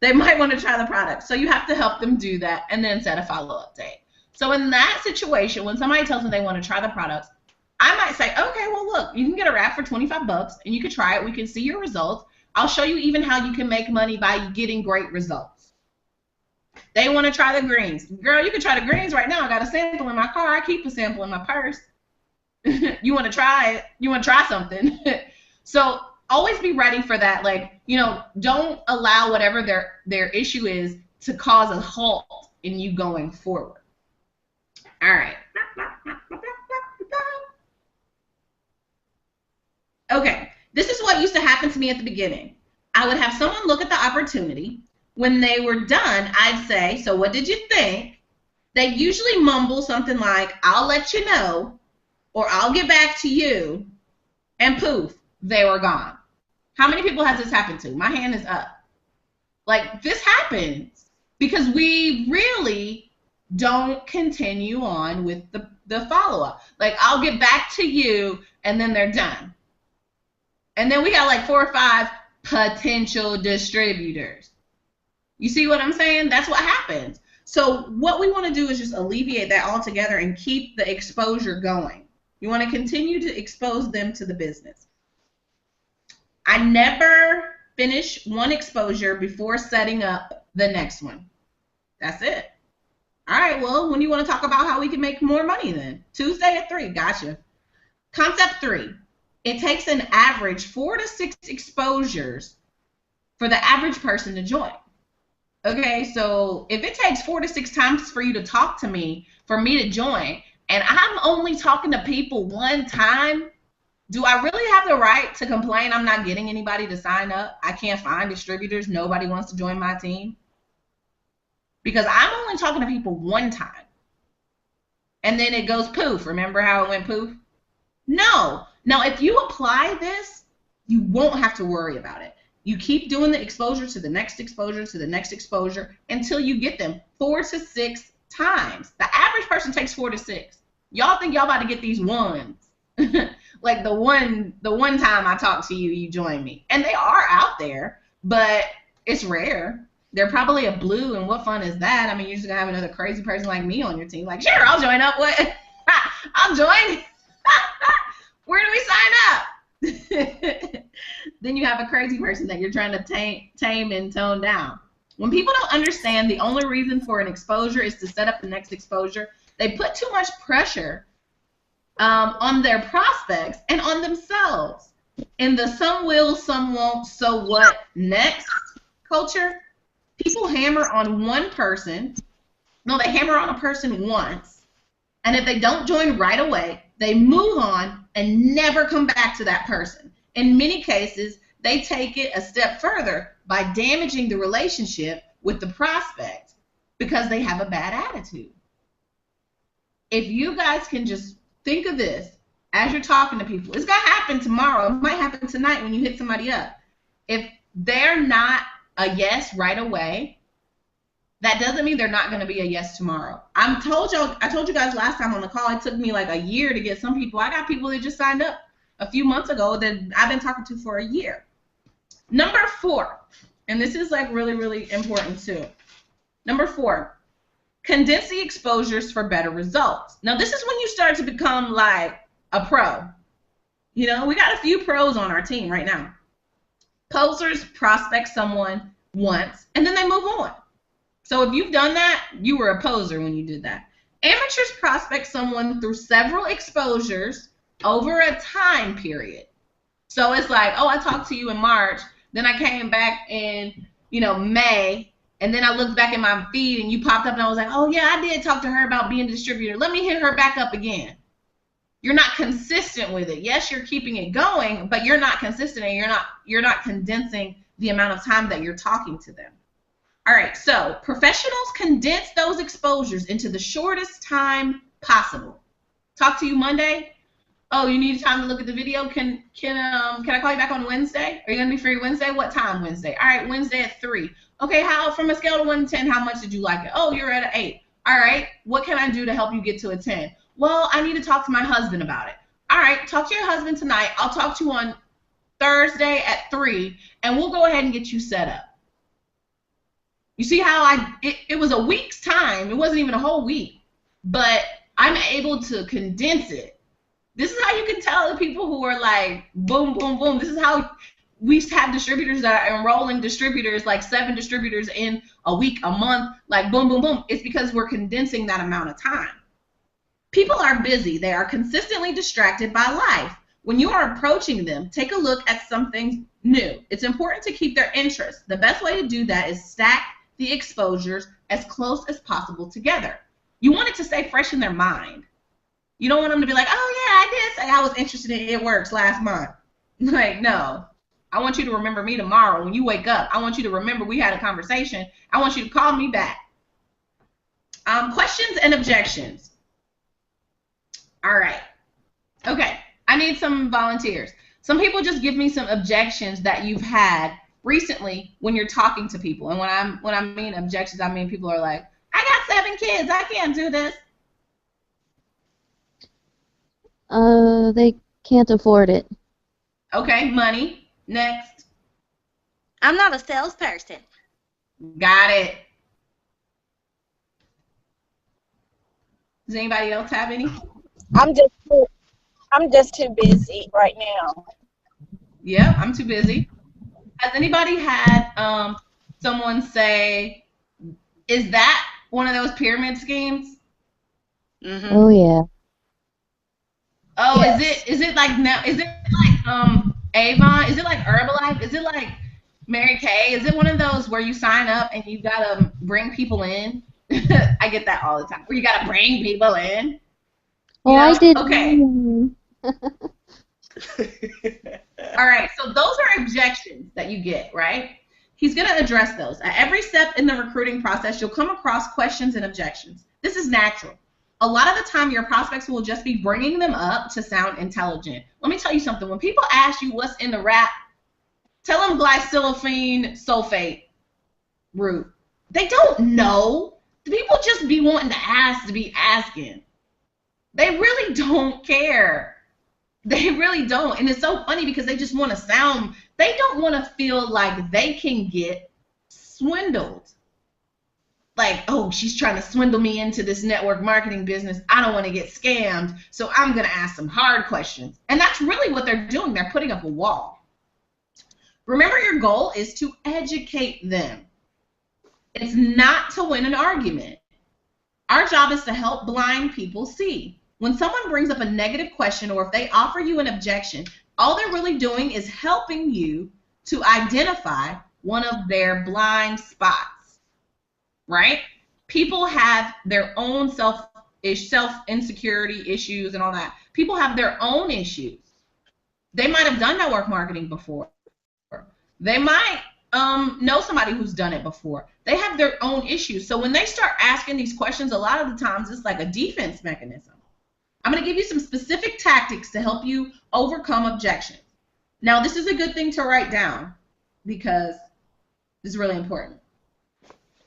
Speaker 2: They might want to try the products. So you have to help them do that and then set a follow-up date. So in that situation, when somebody tells me they want to try the products, I might say, okay, well, look, you can get a wrap for $25 and you can try it. We can see your results. I'll show you even how you can make money by getting great results. They want to try the greens. Girl, you can try the greens right now. I got a sample in my car. I keep a sample in my purse. You want to try it? You want to try something? So always be ready for that. Like, don't allow whatever their issue is to cause a halt in you going forward. All right. Okay, this is what used to happen to me at the beginning. I would have someone look at the opportunity. When they were done, I'd say, so what did you think? They usually mumble something like, I'll let you know, or I'll get back to you, and poof, they were gone. How many people has this happened to? My hand is up. Like, this happens because we really don't continue on with the follow-up. Like, I'll get back to you, and then they're done. And then we got like 4 or 5 potential distributors. You see what I'm saying? That's what happens. So what we want to do is just alleviate that altogether and keep the exposure going. You want to continue to expose them to the business. I never finish one exposure before setting up the next one. That's it. All right, well, when you want to talk about how we can make more money then? Tuesday at 3, gotcha. Concept 3. It takes an average 4 to 6 exposures for the average person to join. Okay, so if it takes 4 to 6 times for you to talk to me, for me to join, and I'm only talking to people one time, do I really have the right to complain I'm not getting anybody to sign up? I can't find distributors. Nobody wants to join my team. Because I'm only talking to people one time. And then it goes poof. Remember how it went poof? No. Now, if you apply this, you won't have to worry about it. You keep doing the exposure to the next exposure to the next exposure until you get them 4 to 6 times. The average person takes 4 to 6. Y'all think y'all about to get these ones. Like the one time I talked to you, you joined me. And they are out there, but it's rare. They're probably a blue, and what fun is that? I mean, you're just going to have another crazy person like me on your team. Like, sure, I'll join up. What? I'll join. Where do we sign up? Then you have a crazy person that you're trying to tame and tone down. When people don't understand the only reason for an exposure is to set up the next exposure, they put too much pressure on their prospects and on themselves. In the some will, some won't, so what next culture, people hammer on one person. No, they hammer on a person once, and if they don't join right away, they move on and never come back to that person. In many cases, they take it a step further by damaging the relationship with the prospect because they have a bad attitude. If you guys can just think of this as you're talking to people, it's going to happen tomorrow. It might happen tonight when you hit somebody up. If they're not a yes right away, that doesn't mean they're not going to be a yes tomorrow. I told you guys last time on the call, it took me like a year to get some people. I got people that just signed up a few months ago that I've been talking to for a year. Number 4, and this is like really, really important too. Number 4, condense the exposures for better results. Now, this is when you start to become like a pro. You know, we got a few pros on our team right now. Posers prospect someone once, and then they move on. So if you've done that, you were a poser when you did that. Amateurs prospect someone through several exposures over a time period. So it's like, oh, I talked to you in March, then I came back in, May, and then I looked back at my feed and you popped up and I was like, oh yeah, I did talk to her about being a distributor. Let me hit her back up again. You're not consistent with it. Yes, you're keeping it going, but you're not consistent and you're not condensing the amount of time that you're talking to them. All right, so professionals condense those exposures into the shortest time possible. Talk to you Monday. Oh, you need time to look at the video. Can I call you back on Wednesday? Are you gonna be free Wednesday? What time Wednesday? All right, Wednesday at 3. Okay, how from a scale of 1 to 10, how much did you like it? Oh, you're at an 8. All right, what can I do to help you get to a 10? Well, I need to talk to my husband about it. All right, talk to your husband tonight. I'll talk to you on Thursday at 3, and we'll go ahead and get you set up. You see how it was a week's time. It wasn't even a whole week, but I'm able to condense it. This is how you can tell the people who are like, boom, boom, boom. This is how we have distributors that are enrolling distributors, like 7 distributors in a week, a month, like boom, boom, boom. It's because we're condensing that amount of time. People are busy. They are consistently distracted by life. When you are approaching them, take a look at something new. It's important to keep their interest. The best way to do that is stack the exposures as close as possible together. You want it to stay fresh in their mind. You don't want them to be like, oh yeah, I did say I was interested in It Works last month. Like, no. I want you to remember me tomorrow when you wake up. I want you to remember we had a conversation. I want you to call me back. Questions and objections. All right. Okay. I need some volunteers. Some people just give me some objections that you've had recently when you're talking to people. And when I mean objections, I mean people are like, I got 7 kids. I can't do this.
Speaker 1: They can't afford it.
Speaker 2: Okay, money. Next.
Speaker 5: I'm not a salesperson.
Speaker 2: Got it. Does anybody else have any?
Speaker 6: I'm just too busy right now.
Speaker 2: Yeah, I'm too busy. Has anybody had someone say, is that one of those pyramid schemes?
Speaker 5: Mm-hmm.
Speaker 1: Oh yeah.
Speaker 2: Oh,
Speaker 6: Yes.
Speaker 2: is it like now? Is it like Avon? Is it like Herbalife? Is it like Mary Kay? Is it one of those where you sign up and you gotta bring people in? I get that all the time. Where you gotta bring people in.
Speaker 1: Oh,
Speaker 2: You know?
Speaker 1: I did.
Speaker 2: Okay. All right. So those are objections that you get, right? He's gonna address those. At every step in the recruiting process, you'll come across questions and objections. This is natural. A lot of the time, your prospects will just be bringing them up to sound intelligent. Let me tell you something. When people ask you what's in the wrap, tell them glycylphene sulfate root. They don't know. The people just be wanting to ask to be asking. They really don't care. They really don't. And it's so funny because they just want to sound, they don't want to feel like they can get swindled. Like, oh, she's trying to swindle me into this network marketing business. I don't want to get scammed, so I'm going to ask some hard questions. And that's really what they're doing. They're putting up a wall. Remember, your goal is to educate them. It's not to win an argument. Our job is to help blind people see. When someone brings up a negative question or if they offer you an objection, all they're really doing is helping you to identify one of their blind spots. Right? People have their own self-insecurity issues and all that. People have their own issues. They might have done network marketing before. They might know somebody who's done it before. They have their own issues. So when they start asking these questions, a lot of the times it's like a defense mechanism. I'm going to give you some specific tactics to help you overcome objections. Now, this is a good thing to write down because this is really important.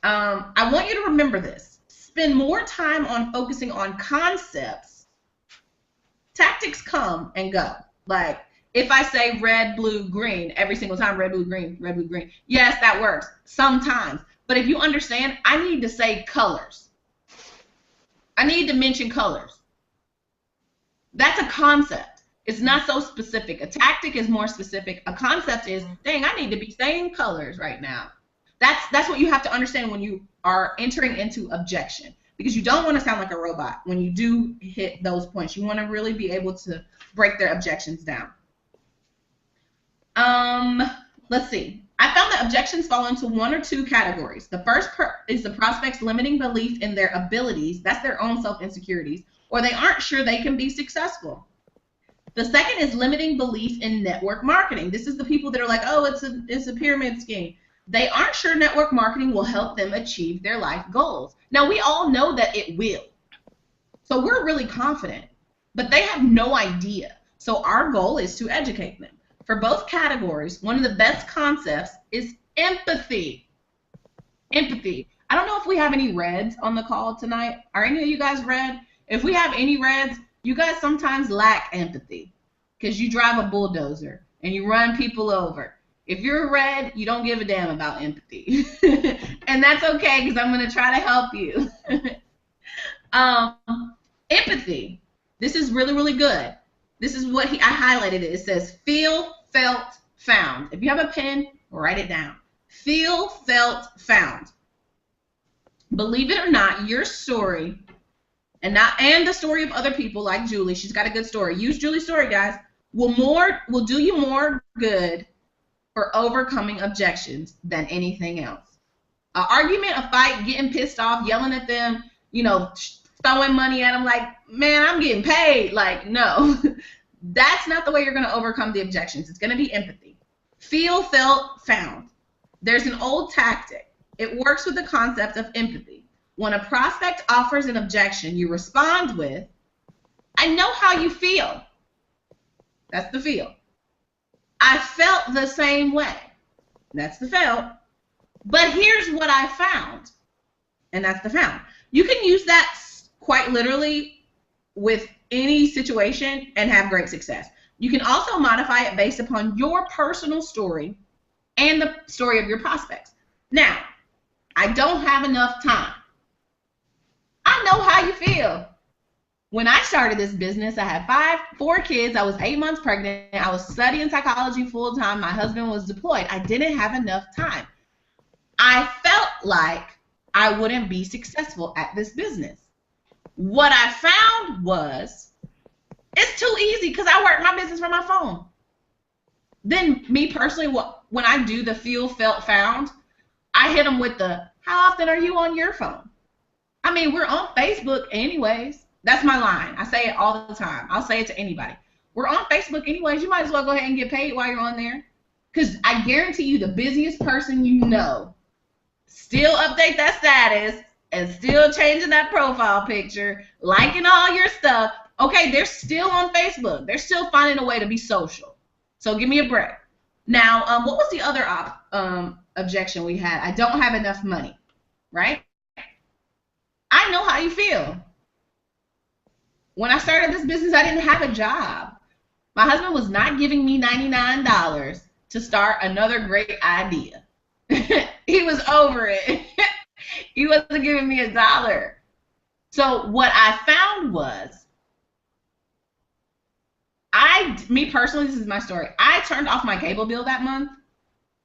Speaker 2: I want you to remember this. Spend more time on focusing on concepts. Tactics come and go. Like, if I say red, blue, green, every single time, red, blue, green, red, blue, green. Yes, that works sometimes. But if you understand, I need to say colors. I need to mention colors. That's a concept. It's not so specific. A tactic is more specific. A concept is, dang, I need to be saying colors right now. That's what you have to understand when you are entering into objection, because you don't want to sound like a robot when you do hit those points. You want to really be able to break their objections down. Let's see. I found that objections fall into one or two categories. The first is the prospect's limiting belief in their abilities. That's their own self-insecurities. Or they aren't sure they can be successful. The second is limiting belief in network marketing. This is the people that are like, oh, it's a pyramid scheme. They aren't sure network marketing will help them achieve their life goals. Now, we all know that it will. So we're really confident, but they have no idea. So our goal is to educate them. For both categories, one of the best concepts is empathy. Empathy. I don't know if we have any reds on the call tonight. Are any of you guys red? If we have any reds, you guys sometimes lack empathy because you drive a bulldozer and you run people over. If you're a red, you don't give a damn about empathy. And that's okay because I'm going to try to help you. Empathy. This is really, really good. This is what I highlighted it. It says feel, felt, found. If you have a pen, write it down. Feel, felt, found. Believe it or not, your story and the story of other people like Julie, she's got a good story. Use Julie's story, guys. Will do you more good for overcoming objections than anything else. An argument, a fight, getting pissed off, yelling at them, throwing money at them like, man, I'm getting paid. Like, no. That's not the way you're going to overcome the objections. It's going to be empathy. Feel, felt, found. There's an old tactic. It works with the concept of empathy. When a prospect offers an objection, you respond with, I know how you feel. That's the feel. I felt the same way. That's the felt. But here's what I found. And that's the found. You can use that quite literally with any situation and have great success. You can also modify it based upon your personal story and the story of your prospects. Now, I don't have enough time. I know how you feel. When I started this business, I had 4 kids. I was 8 months pregnant. I was studying psychology full time. My husband was deployed. I didn't have enough time. I felt like I wouldn't be successful at this business. What I found was it's too easy because I work my business from my phone. Then me personally, when I do the feel, felt, found, I hit them with the, how often are you on your phone? I mean, we're on Facebook anyways. That's my line. I say it all the time. I'll say it to anybody. We're on Facebook anyways. You might as well go ahead and get paid while you're on there. Because I guarantee you the busiest person you know still update that status and still changing that profile picture, liking all your stuff. Okay, they're still on Facebook. They're still finding a way to be social. So give me a break. Now, what was the other objection we had? I don't have enough money, right? I know how you feel. When I started this business, I didn't have a job. My husband was not giving me $99 to start another great idea. He was over it. He wasn't giving me $1. So what I found was, me personally, this is my story. I turned off my cable bill that month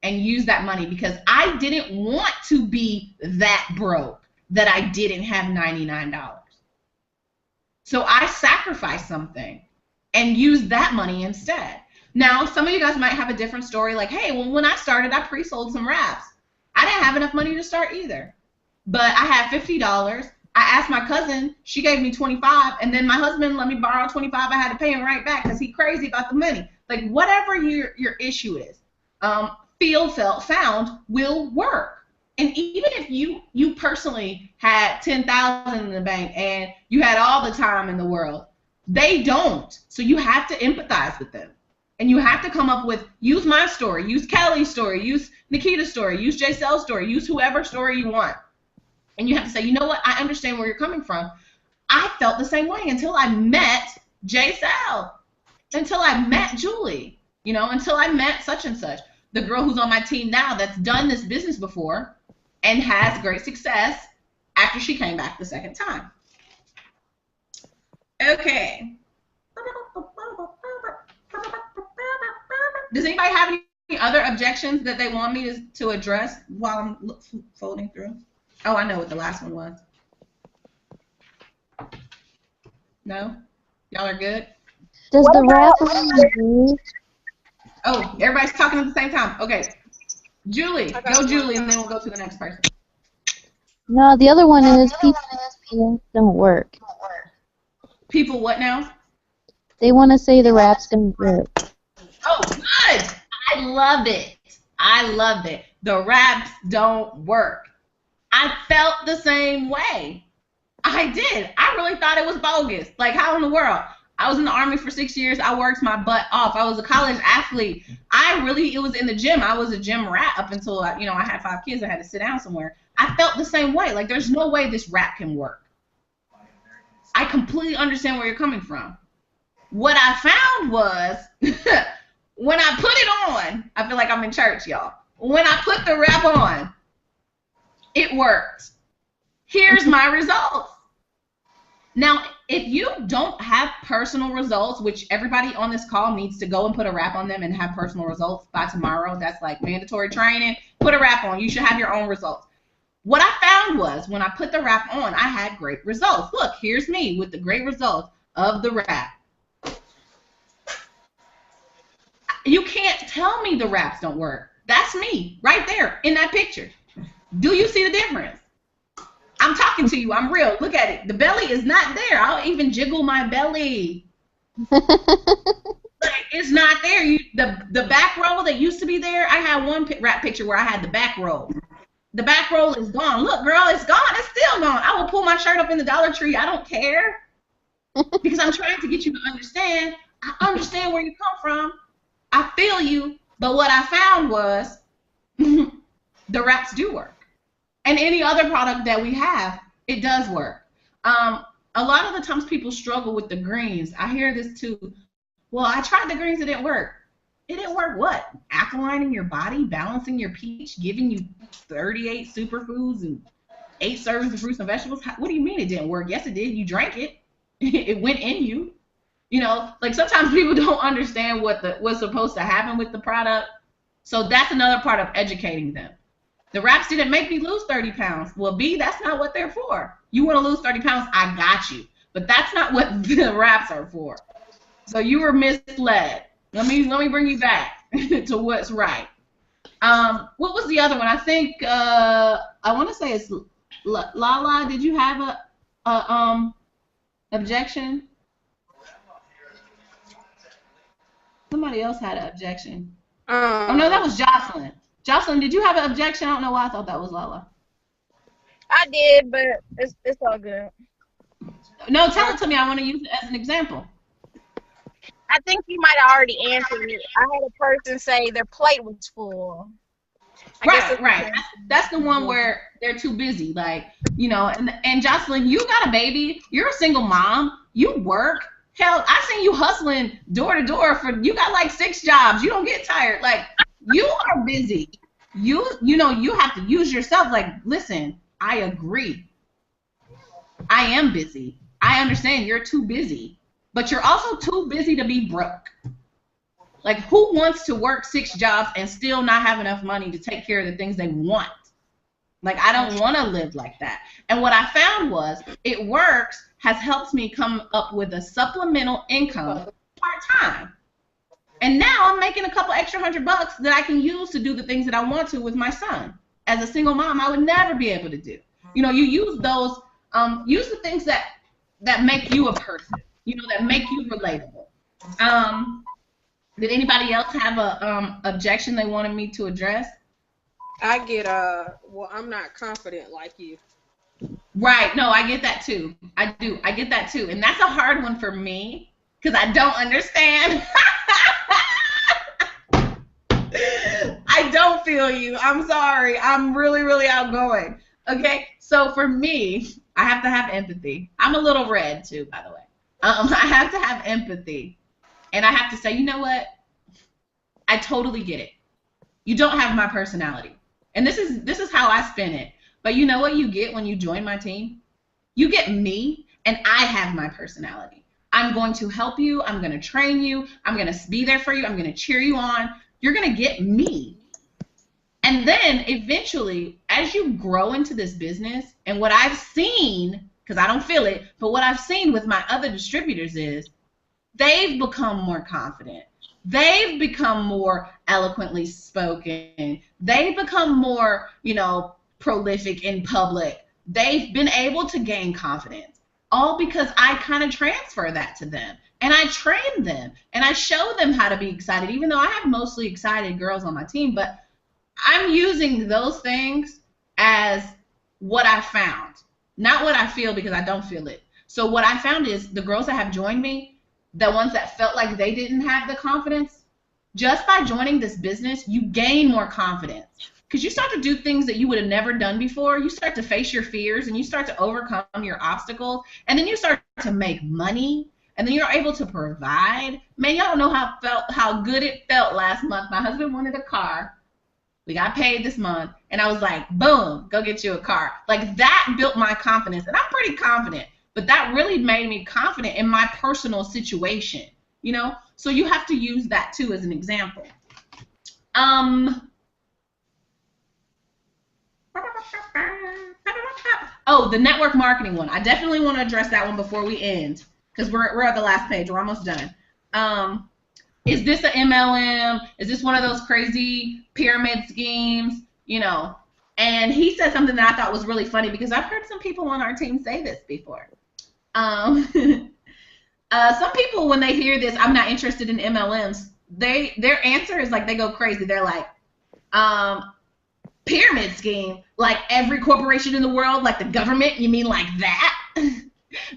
Speaker 2: and used that money because I didn't want to be that broke that I didn't have $99. So I sacrificed something and used that money instead. Now, some of you guys might have a different story like, hey, well, when I started, I pre-sold some wraps. I didn't have enough money to start either. But I had $50. I asked my cousin, she gave me $25, and then my husband let me borrow $25. I had to pay him right back because he's crazy about the money. Like, whatever your issue is, feel, felt, found will work. And even if you personally had $10,000 in the bank and you had all the time in the world, they don't. So you have to empathize with them. And you have to come up with, use my story, use Kelly's story, use Nikita's story, use J-Cell's story, use whoever story you want. And you have to say, you know what, I understand where you're coming from. I felt the same way until I met J-Cell, until I met Julie, until I met such and such. The girl who's on my team now that's done this business before and has great success after she came back the second time. Okay. Does anybody have any other objections that they want me to address while I'm folding through? Oh, I know what the last one was. No? Y'all are good?
Speaker 1: Does
Speaker 6: What
Speaker 1: the
Speaker 6: about-
Speaker 1: wrap
Speaker 2: Oh, everybody's talking at the same time. Okay. Julie, go Julie, and then we'll go to the next person.
Speaker 1: No, the other one is people don't work.
Speaker 2: People what now?
Speaker 1: They want to say the raps don't work.
Speaker 2: Oh, good. I love it. I loved it. The raps don't work. I felt the same way. I did. I really thought it was bogus. Like, how in the world? I was in the Army for 6 years. I worked my butt off. I was a college athlete. It was in the gym. I was a gym rat up until, I had 5 kids. I had to sit down somewhere. I felt the same way. Like, there's no way this rap can work. I completely understand where you're coming from. What I found was, when I put it on, I feel like I'm in church, y'all. When I put the rap on, it worked. Here's my results. Now, if you don't have personal results, which everybody on this call needs to go and put a rap on them and have personal results by tomorrow, that's like mandatory training, put a rap on. You should have your own results. What I found was when I put the rap on, I had great results. Look, here's me with the great results of the rap. You can't tell me the raps don't work. That's me right there in that picture. Do you see the difference? I'm talking to you. I'm real. Look at it. The belly is not there. I'll even jiggle my belly. Like, it's not there. The back roll that used to be there, I had one rap picture where I had the back roll. The back roll is gone. Look, girl, it's gone. It's still gone. I will pull my shirt up in the Dollar Tree. I don't care. Because I'm trying to get you to understand. I understand where you come from. I feel you. But what I found was the raps do work. And any other product that we have, it does work. A lot of the times people struggle with the greens. I hear this too. Well, I tried the greens, it didn't work. It didn't work what? Alkalining your body, balancing your pH, giving you 38 superfoods and 8 servings of fruits and vegetables? What do you mean it didn't work? Yes, it did. You drank it. It went in you. Like sometimes people don't understand what's supposed to happen with the product. So that's another part of educating them. The raps didn't make me lose 30 pounds. Well, B, that's not what they're for. You want to lose 30 pounds? I got you. But that's not what the raps are for. So you were misled. Let me bring you back to what's right. What was the other one? I think I want to say it's Lala. Did you have a objection? Somebody else had an objection. Oh no, that was Jocelyn. Jocelyn, did you have an objection? I don't know why I thought that was Lala.
Speaker 6: I did, but it's all good.
Speaker 2: No, tell it to me. I want to use it as an example.
Speaker 6: I think you might have already answered it. I had a person say their plate was full.
Speaker 2: Right. That's the one where they're too busy. Like, and Jocelyn, you got a baby. You're a single mom. You work. Hell, I seen you hustling door to door you got like 6 jobs. You don't get tired. Like, you are busy. You have to use yourself. Like, listen, I agree. I am busy. I understand you're too busy. But you're also too busy to be broke. Like, who wants to work 6 jobs and still not have enough money to take care of the things they want? Like, I don't want to live like that. And what I found was it works has helped me come up with a supplemental income part-time. And now I'm making a couple extra $100 that I can use to do the things that I want to with my son. As a single mom, I would never be able to do. You use those, use the things that make you a person. That make you relatable. Did anybody else have a objection they wanted me to address?
Speaker 7: I get well, I'm not confident like you.
Speaker 2: Right. No, I get that too. I do. I get that too. And that's a hard one for me because I don't understand. I don't feel you. I'm sorry. I'm really, really outgoing. Okay. So for me, I have to have empathy. I'm a little red too, by the way. I have to have empathy. And I have to say, you know what? I totally get it. You don't have my personality. And this is how I spin it. But you know what you get when you join my team? You get me, and I have my personality. I'm going to help you. I'm going to train you. I'm going to be there for you. I'm going to cheer you on. You're going to get me. And then eventually, as you grow into this business, and what I've seen, because I don't feel it, but what I've seen with my other distributors is they've become more confident. They've become more eloquently spoken. They've become more, prolific in public. They've been able to gain confidence, all because I kind of transfer that to them. And I train them and I show them how to be excited, even though I have mostly excited girls on my team. But I'm using those things as what I found, not what I feel, because I don't feel it. So what I found is the girls that have joined me, the ones that felt like they didn't have the confidence, just by joining this business, you gain more confidence. Because you start to do things that you would have never done before. You start to face your fears and you start to overcome your obstacles. And then you start to make money. And then you're able to provide. Man, y'all don't know how good it felt last month. My husband wanted a car. We got paid this month. And I was like, boom, go get you a car. Like, that built my confidence. And I'm pretty confident. But that really made me confident in my personal situation. So you have to use that too as an example. Oh, the network marketing one. I definitely want to address that one before we end, because we're at the last page. We're almost done. Is this an MLM? Is this one of those crazy pyramid schemes? And he said something that I thought was really funny, because I've heard some people on our team say this before. Some people, when they hear this, I'm not interested in MLMs, their answer is like, they go crazy. They're like, pyramid scheme, like every corporation in the world, like the government, you mean like that?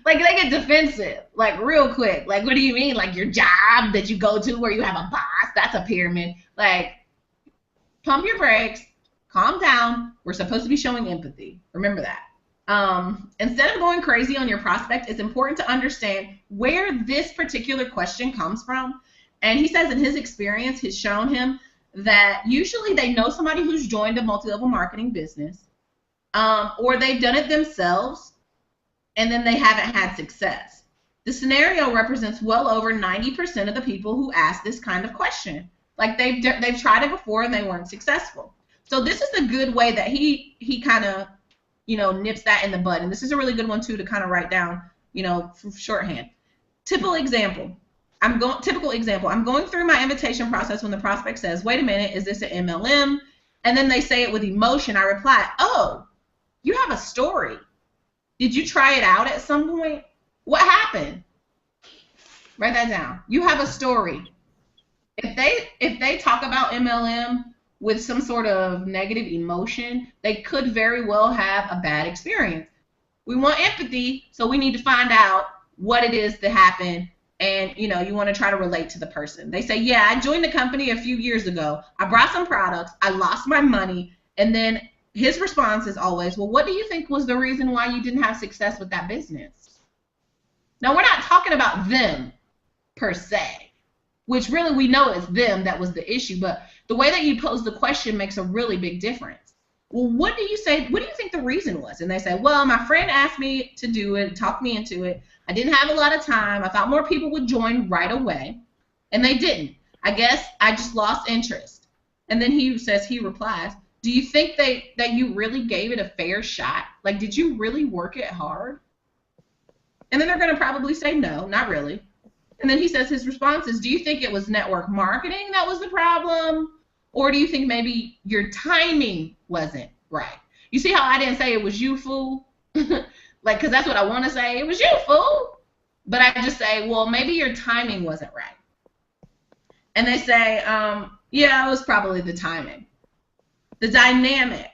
Speaker 2: Like, they get defensive, like, real quick. Like, what do you mean? Like, your job that you go to where you have a boss, that's a pyramid. Like, pump your brakes, calm down. We're supposed to be showing empathy. Remember that. Instead of going crazy on your prospect, it's important to understand where this particular question comes from. And he says in his experience, has shown him that usually they know somebody who's joined a multi-level marketing business, or they've done it themselves, and then they haven't had success. The scenario represents well over 90% of the people who ask this kind of question. Like, they've tried it before and they weren't successful. So this is a good way that he kind of, nips that in the bud. And this is a really good one too to kind of write down, for shorthand. Typical example. I'm going through my invitation process when the prospect says, wait a minute, is this an MLM? And then they say it with emotion. I reply, oh, you have a story. Did you try it out at some point? What happened? Write that down. You have a story. If they talk about MLM with some sort of negative emotion, they could very well have a bad experience. We want empathy, so we need to find out what it is that happened. And, you want to try to relate to the person. They say, yeah, I joined the company a few years ago. I brought some products. I lost my money. And then his response is always, well, what do you think was the reason why you didn't have success with that business? Now, we're not talking about them per se, which really we know is them that was the issue. But the way that you pose the question makes a really big difference. Well, what do you think the reason was? And they say, well, my friend asked me to do it, talked me into it. I didn't have a lot of time. I thought more people would join right away, and they didn't. I guess I just lost interest. And then he replies, do you think that you really gave it a fair shot? Like, did you really work it hard? And then they're going to probably say, no, not really. And then he says his response is, do you think it was network marketing that was the problem? Or do you think maybe your timing wasn't right? You see how I didn't say it was you, fool? Like, because that's what I want to say. It was you, fool. But I just say, well, maybe your timing wasn't right. And they say, yeah, it was probably the timing. The dynamic.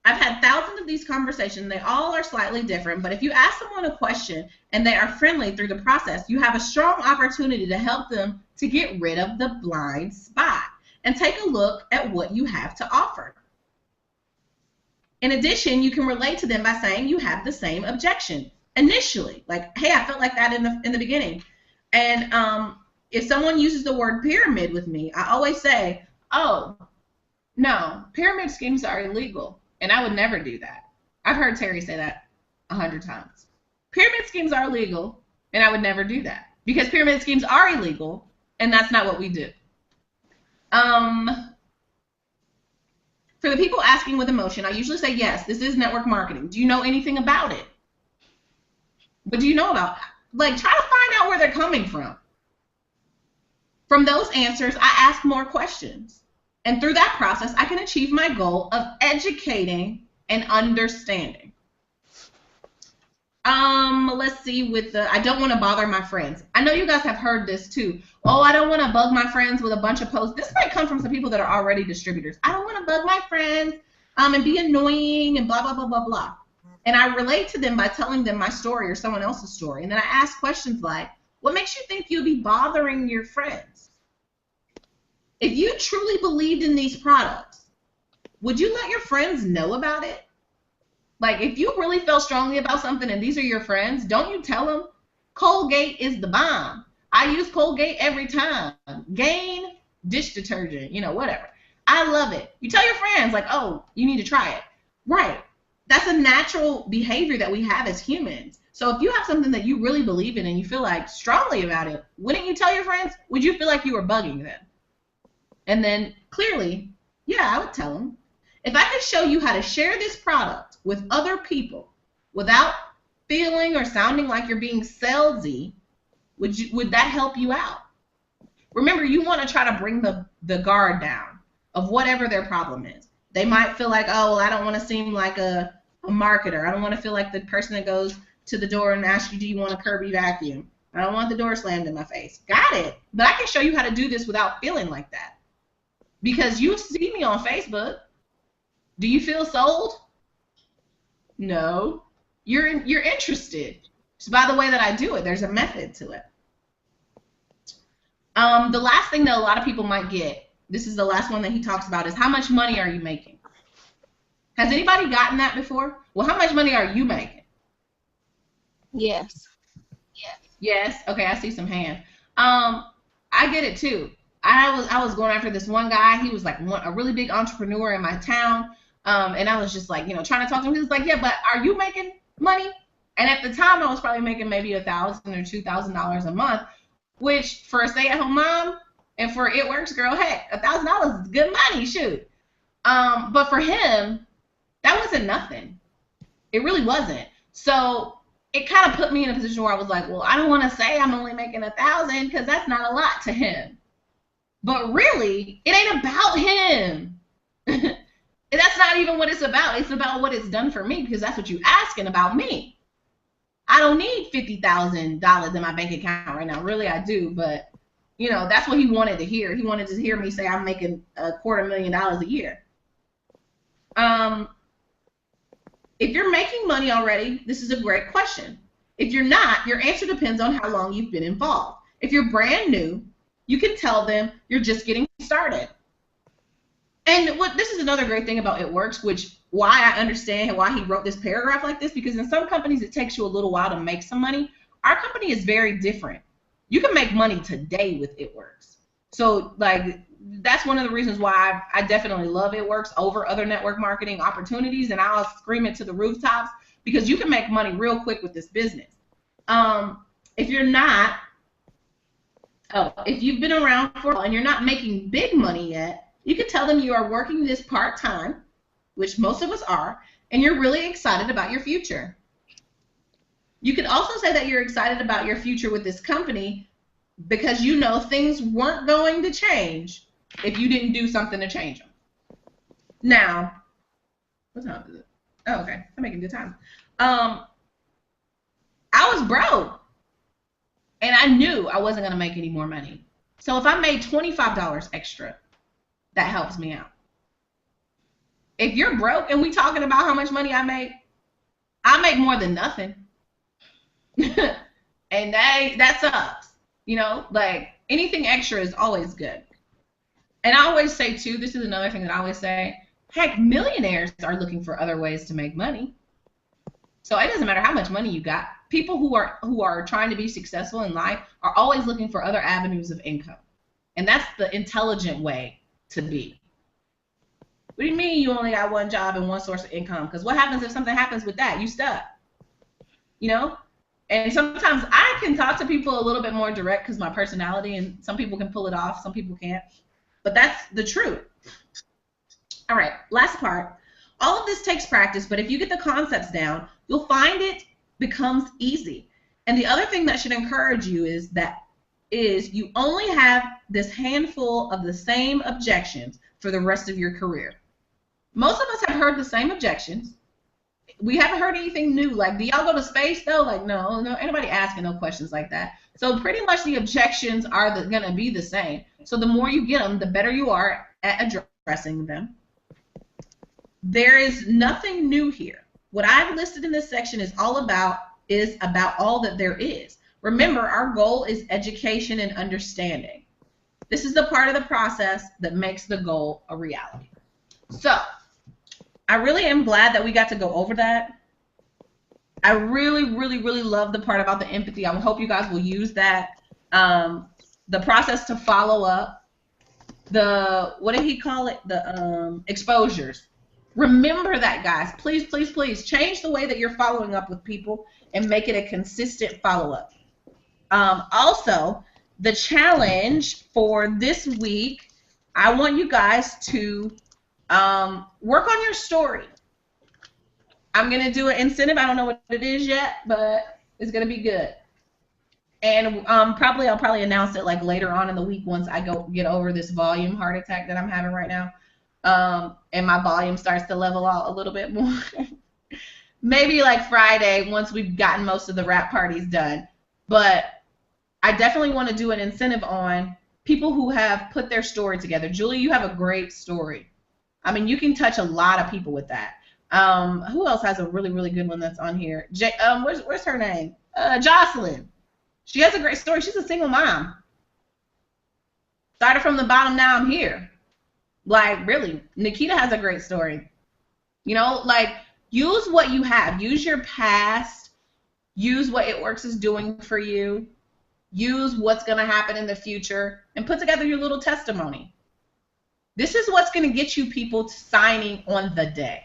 Speaker 2: I've had thousands of these conversations. They all are slightly different. But if you ask someone a question and they are friendly through the process, you have a strong opportunity to help them to get rid of the blind spot and take a look at what you have to offer. In addition, you can relate to them by saying you have the same objection initially. Like, hey, I felt like that in the beginning. And if someone uses the word pyramid with me, I always say, oh, no, pyramid schemes are illegal, and I would never do that. I've heard Terry say that 100 times. Pyramid schemes are illegal, and I would never do that, because pyramid schemes are illegal, and that's not what we do. For the people asking with emotion, I usually say, yes, this is network marketing. Do you know anything about it? What do you know about it? Like, try to find out where they're coming from. From those answers, I ask more questions. And through that process, I can achieve my goal of educating and understanding. Let's see, I don't want to bother my friends. I know you guys have heard this too. Oh, I don't want to bug my friends with a bunch of posts. This might come from some people that are already distributors. I don't want to bug my friends and be annoying and blah, blah, blah, blah, blah. And I relate to them by telling them my story or someone else's story. And then I ask questions like, what makes you think you'll be bothering your friends? If you truly believed in these products, would you let your friends know about it? Like, if you really felt strongly about something and these are your friends, don't you tell them, Colgate is the bomb. I use Colgate every time. Gain dish detergent, whatever. I love it. You tell your friends, like, oh, you need to try it. Right. That's a natural behavior that we have as humans. So if you have something that you really believe in and you feel like strongly about it, wouldn't you tell your friends? Would you feel like you were bugging them? And then clearly, yeah, I would tell them. If I could show you how to share this product with other people without feeling or sounding like you're being salesy, would that help you out? Remember, you want to try to bring the guard down of whatever their problem is. They might feel like, oh, well, I don't want to seem like a marketer. I don't want to feel like the person that goes to the door and asks you, do you want a Kirby vacuum? I don't want the door slammed in my face. Got it. But I can show you how to do this without feeling like that. Because you see me on Facebook. Do you feel sold? No. You're interested. Just by the way that I do it, there's a method to it. The last thing that a lot of people might get, this is the last one that he talks about, is how much money are you making? Has anybody gotten that before? Well, how much money are you making?
Speaker 6: Yes.
Speaker 2: Yes. Okay, I see some hands. I get it too. I was going after this one guy. He was like a really big entrepreneur in my town. And I was just like, trying to talk to him. He was like, yeah, but are you making money? And at the time, I was probably making maybe $1,000 or $2,000 a month, which for a stay-at-home mom and for It Works girl, heck, $1,000 is good money, shoot. But for him, that wasn't nothing. It really wasn't. So it kind of put me in a position where I was like, well, I don't want to say I'm only making $1,000 because that's not a lot to him. But really, it ain't about him. That's not even what it's about. It's about what it's done for me, because that's what you're asking about me. I don't need $50,000 in my bank account right now. Really, I do. But, that's what he wanted to hear. He wanted to hear me say I'm making $250,000 a year. If you're making money already, this is a great question. If you're not, your answer depends on how long you've been involved. If you're brand new, you can tell them you're just getting started. And this is another great thing about It Works, why I understand why he wrote this paragraph like this, because in some companies it takes you a little while to make some money. Our company is very different. You can make money today with It Works. So, that's one of the reasons why I definitely love It Works over other network marketing opportunities, and I'll scream it to the rooftops, because you can make money real quick with this business. If you're not, if you've been around for a while and you're not making big money yet, you can tell them you are working this part-time, which most of us are, and you're really excited about your future. You can also say that you're excited about your future with this company because things weren't going to change if you didn't do something to change them. Now, what time is it? Oh, okay. I'm making good time. I was broke, and I knew I wasn't going to make any more money. So if I made $25 extra, that helps me out. If you're broke and we talking about how much money I make more than nothing. And that sucks. Anything extra is always good. And I always say too, this is another thing that I always say, heck, millionaires are looking for other ways to make money. So it doesn't matter how much money you got. People who are trying to be successful in life are always looking for other avenues of income. And that's the intelligent way to be. What do you mean you only got one job and one source of income? Because what happens if something happens with that? You stuck. And sometimes I can talk to people a little bit more direct because my personality, and some people can pull it off, some people can't. But that's the truth. All right, last part. All of this takes practice, but if you get the concepts down, you'll find it becomes easy. And the other thing that should encourage you is that is you only have this handful of the same objections for the rest of your career. Most of us have heard the same objections. We haven't heard anything new. Like, do y'all go to space though? Like, no, anybody asking no questions like that. So pretty much the objections are going to be the same. So the more you get them, the better you are at addressing them. There is nothing new here. What I've listed in this section is about all that there is. Remember, our goal is education and understanding. This is the part of the process that makes the goal a reality. So, I really am glad that we got to go over that. I really, really, really love the part about the empathy. I hope you guys will use that. The process to follow up. What did he call it? The exposures. Remember that, guys. Please, please, please change the way that you're following up with people and make it a consistent follow-up. Also, the challenge for this week, I want you guys to work on your story. I'm going to do an incentive. I don't know what it is yet, but it's going to be good. And I'll probably announce it like later on in the week once I get over this volume heart attack that I'm having right now. And my volume starts to level out a little bit more. Maybe like Friday once we've gotten most of the rap parties done. But I definitely want to do an incentive on people who have put their story together. Julie, you have a great story. I mean, you can touch a lot of people with that. Who else has a really, really good one that's on here? Where's her name? Jocelyn. She has a great story. She's a single mom. Started from the bottom, now I'm here. Like, really, Nikita has a great story. You know, like, use what you have. Use your past. Use what It Works is doing for you. Use what's going to happen in the future. And put together your little testimony. This is what's going to get you people signing on the day.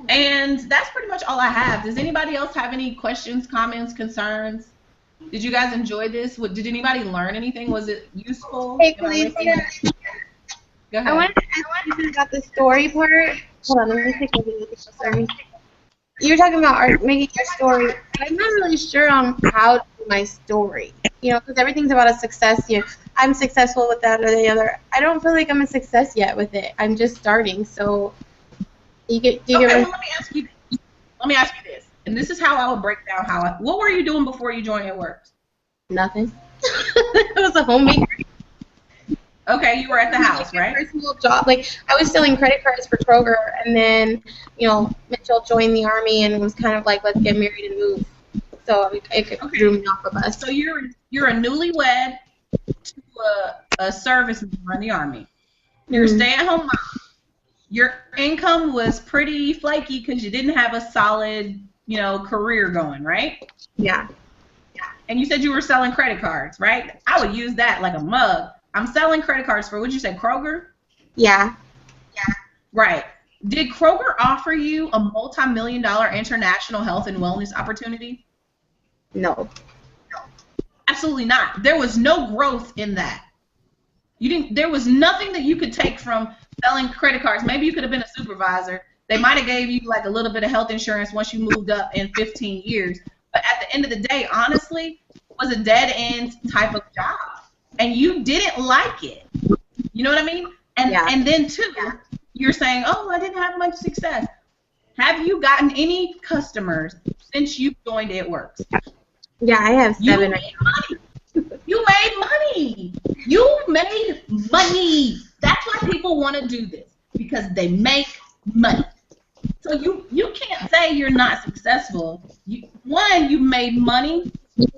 Speaker 2: And that's pretty much all I have. Does anybody else have any questions, comments, concerns? Did you guys enjoy this? Did anybody learn anything? Was it useful?
Speaker 8: Hey, Felicia.
Speaker 2: Go ahead.
Speaker 8: I wanted to ask you about the story part. Hold on, let me take a look at the story. You were talking about making your story. I'm not really sure on how to do my story. You know, because everything's about a success. You know, I'm successful with that or the other. I don't feel like I'm a success yet with it. I'm just starting. So, well,
Speaker 2: let me ask you this. And this is how I would break down what were you doing before you joined It Works?
Speaker 8: Nothing. I was a homemaker.
Speaker 2: Okay, you were at the house, right?
Speaker 8: Personal job. Like, I was selling credit cards for Kroger, and then, you know, Mitchell joined the Army and was kind of like, let's get married and move. So it drew me off of us.
Speaker 2: So you're a newlywed to a service member in the Army. You're a stay-at-home mom. Your income was pretty flaky because you didn't have a solid, you know, career going, right?
Speaker 8: Yeah.
Speaker 2: And you said you were selling credit cards, right? I would use that like a mug. I'm selling credit cards for, what'd you say, Kroger?
Speaker 8: Yeah.
Speaker 2: Right. Did Kroger offer you a multi-million-dollar international health and wellness opportunity?
Speaker 8: No.
Speaker 2: Absolutely not. There was no growth in that. There was nothing that you could take from selling credit cards. Maybe you could have been a supervisor. They might have gave you like a little bit of health insurance once you moved up in 15 years. But at the end of the day, honestly, it was a dead-end type of job. And you didn't like it. You know what I mean? And then, too, you're saying, oh, I didn't have much success. Have you gotten any customers since you joined It Works?
Speaker 8: Yeah, I have 7.
Speaker 2: You made money. You made money. That's why people want to do this, because they make money. So you can't say you're not successful. You made money.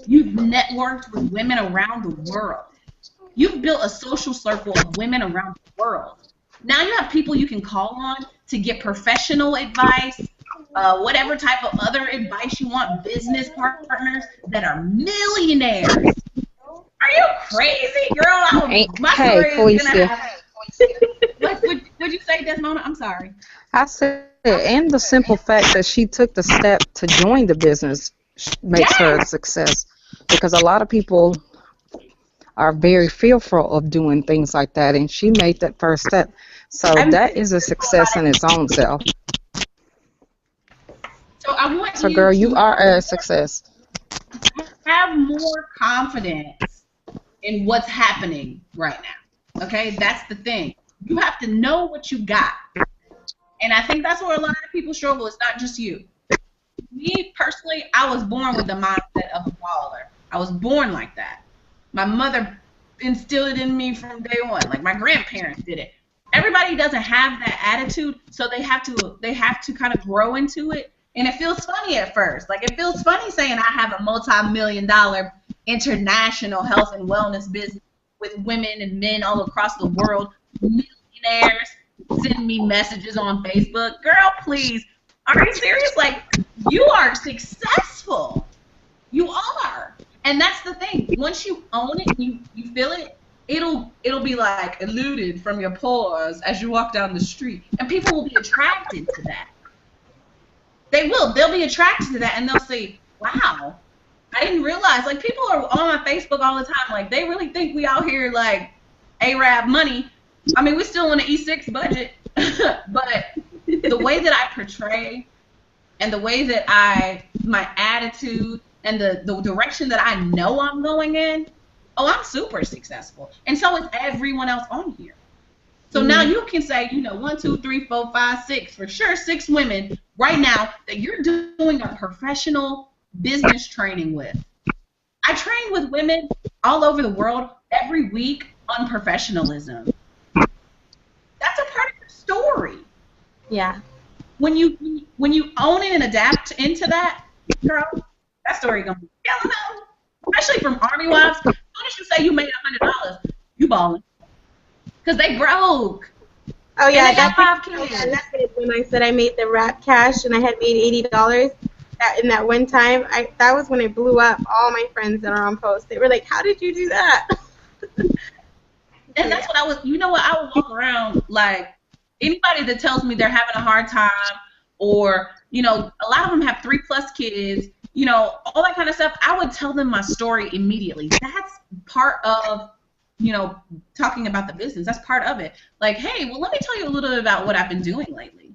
Speaker 2: You've networked with women around the world. You've built a social circle of women around the world. Now you have people you can call on to get professional advice, whatever type of other advice you want, business partners that are millionaires. Are you crazy, girl?
Speaker 9: Hey, Felicia.
Speaker 2: Would you say, Desmona? I'm sorry.
Speaker 9: I said, and the simple fact that she took the step to join the business makes her a success, because a lot of people are very fearful of doing things like that, and she made that first step. So that is a success in its own self.
Speaker 2: So I want
Speaker 9: So, girl, you are a success.
Speaker 2: have more confidence in what's happening right now. Okay, that's the thing. You have to know what you got. And I think that's where a lot of people struggle. It's not just you. Me, personally, I was born with the mindset of a baller. I was born like that. My mother instilled it in me from day one. Like, my grandparents did it. Everybody doesn't have that attitude, so they have to kind of grow into it. And it feels funny at first. Like, it feels funny saying I have a multi-million-dollar international health and wellness business with women and men all across the world, millionaires send me messages on Facebook. Girl, please, are you serious? Like, you are successful. You are. And that's the thing. Once you own it, you feel it, it'll be like eluded from your pores as you walk down the street. And people will be attracted to that. They will. They'll be attracted to that, and they'll say, wow, I didn't realize. Like, people are on my Facebook all the time. Like, they really think we out here, like, Arab money. I mean, we're still on the E6 budget. But the way that I portray and the way that my attitude and the direction that I know I'm going in, I'm super successful. And so is everyone else on here. So now you can say, 1, 2, 3, 4, 5, 6, for sure, 6 women right now that you're doing a professional business training with. I train with women all over the world every week on professionalism. That's a part of your story.
Speaker 8: Yeah.
Speaker 2: When you own it and adapt into that, girl, that story gonna be killing them. Especially from Army wives. As soon as you say you made $100, you balling. Because they broke.
Speaker 8: Oh yeah,
Speaker 2: and they got 5 kids.
Speaker 8: Yeah, that's it. When I said I made the rap cash and I had made $80 in that one time, that was when it blew up. All my friends that are on post, they were like, "How did you do that?"
Speaker 2: And that's what I was. You know what? I would walk around like anybody that tells me they're having a hard time, or a lot of them have 3+ kids. All that kind of stuff. I would tell them my story immediately. That's part of talking about the business. That's part of it. Like, hey, well, let me tell you a little bit about what I've been doing lately.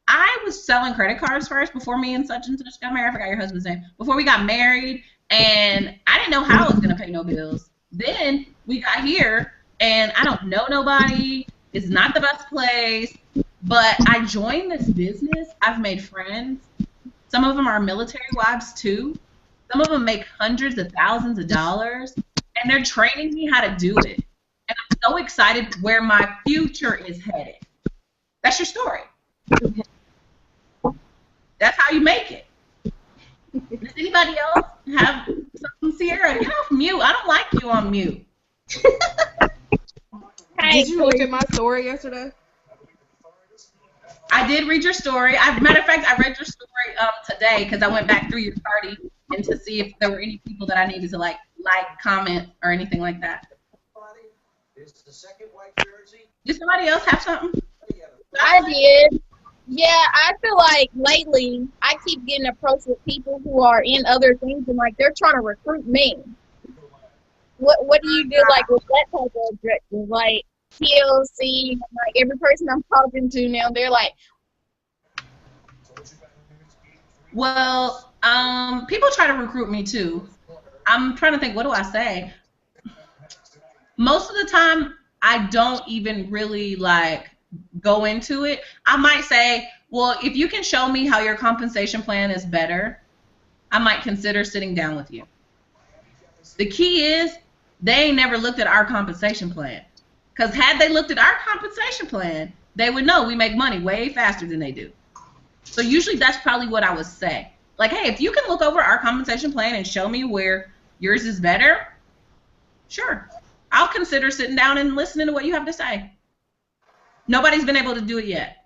Speaker 2: I was selling credit cards first before me and such got married. I forgot your husband's name. Before we got married, and I didn't know how I was going to pay no bills. Then we got here, and I don't know nobody. It's not the best place. But I joined this business. I've made friends. Some of them are military wives, too. Some of them make hundreds of thousands of dollars. And they're training me how to do it. And I'm so excited where my future is headed. That's your story. That's how you make it. Does anybody else have something? Sierra, get off mute. I don't like you on mute.
Speaker 7: Did you look at my story yesterday?
Speaker 2: I did read your story. Matter of fact, I read your story today because I went back through your party and to see if there were any people that I needed to like, comment, or anything like that. Did somebody else have something?
Speaker 6: I did. Yeah, I feel like lately I keep getting approached with people who are in other things and like they're trying to recruit me. What do you do like with that type of objective? Like TLC, like every person I'm talking to now, they're like,
Speaker 2: well, people try to recruit me too. I'm trying to think, what do I say? Most of the time, I don't even really like go into it. I might say, well, if you can show me how your compensation plan is better, I might consider sitting down with you. The key is they ain't never looked at our compensation plan. Because had they looked at our compensation plan, they would know we make money way faster than they do. So usually that's probably what I would say. Like, hey, if you can look over our compensation plan and show me where yours is better, sure. I'll consider sitting down and listening to what you have to say. Nobody's been able to do it yet.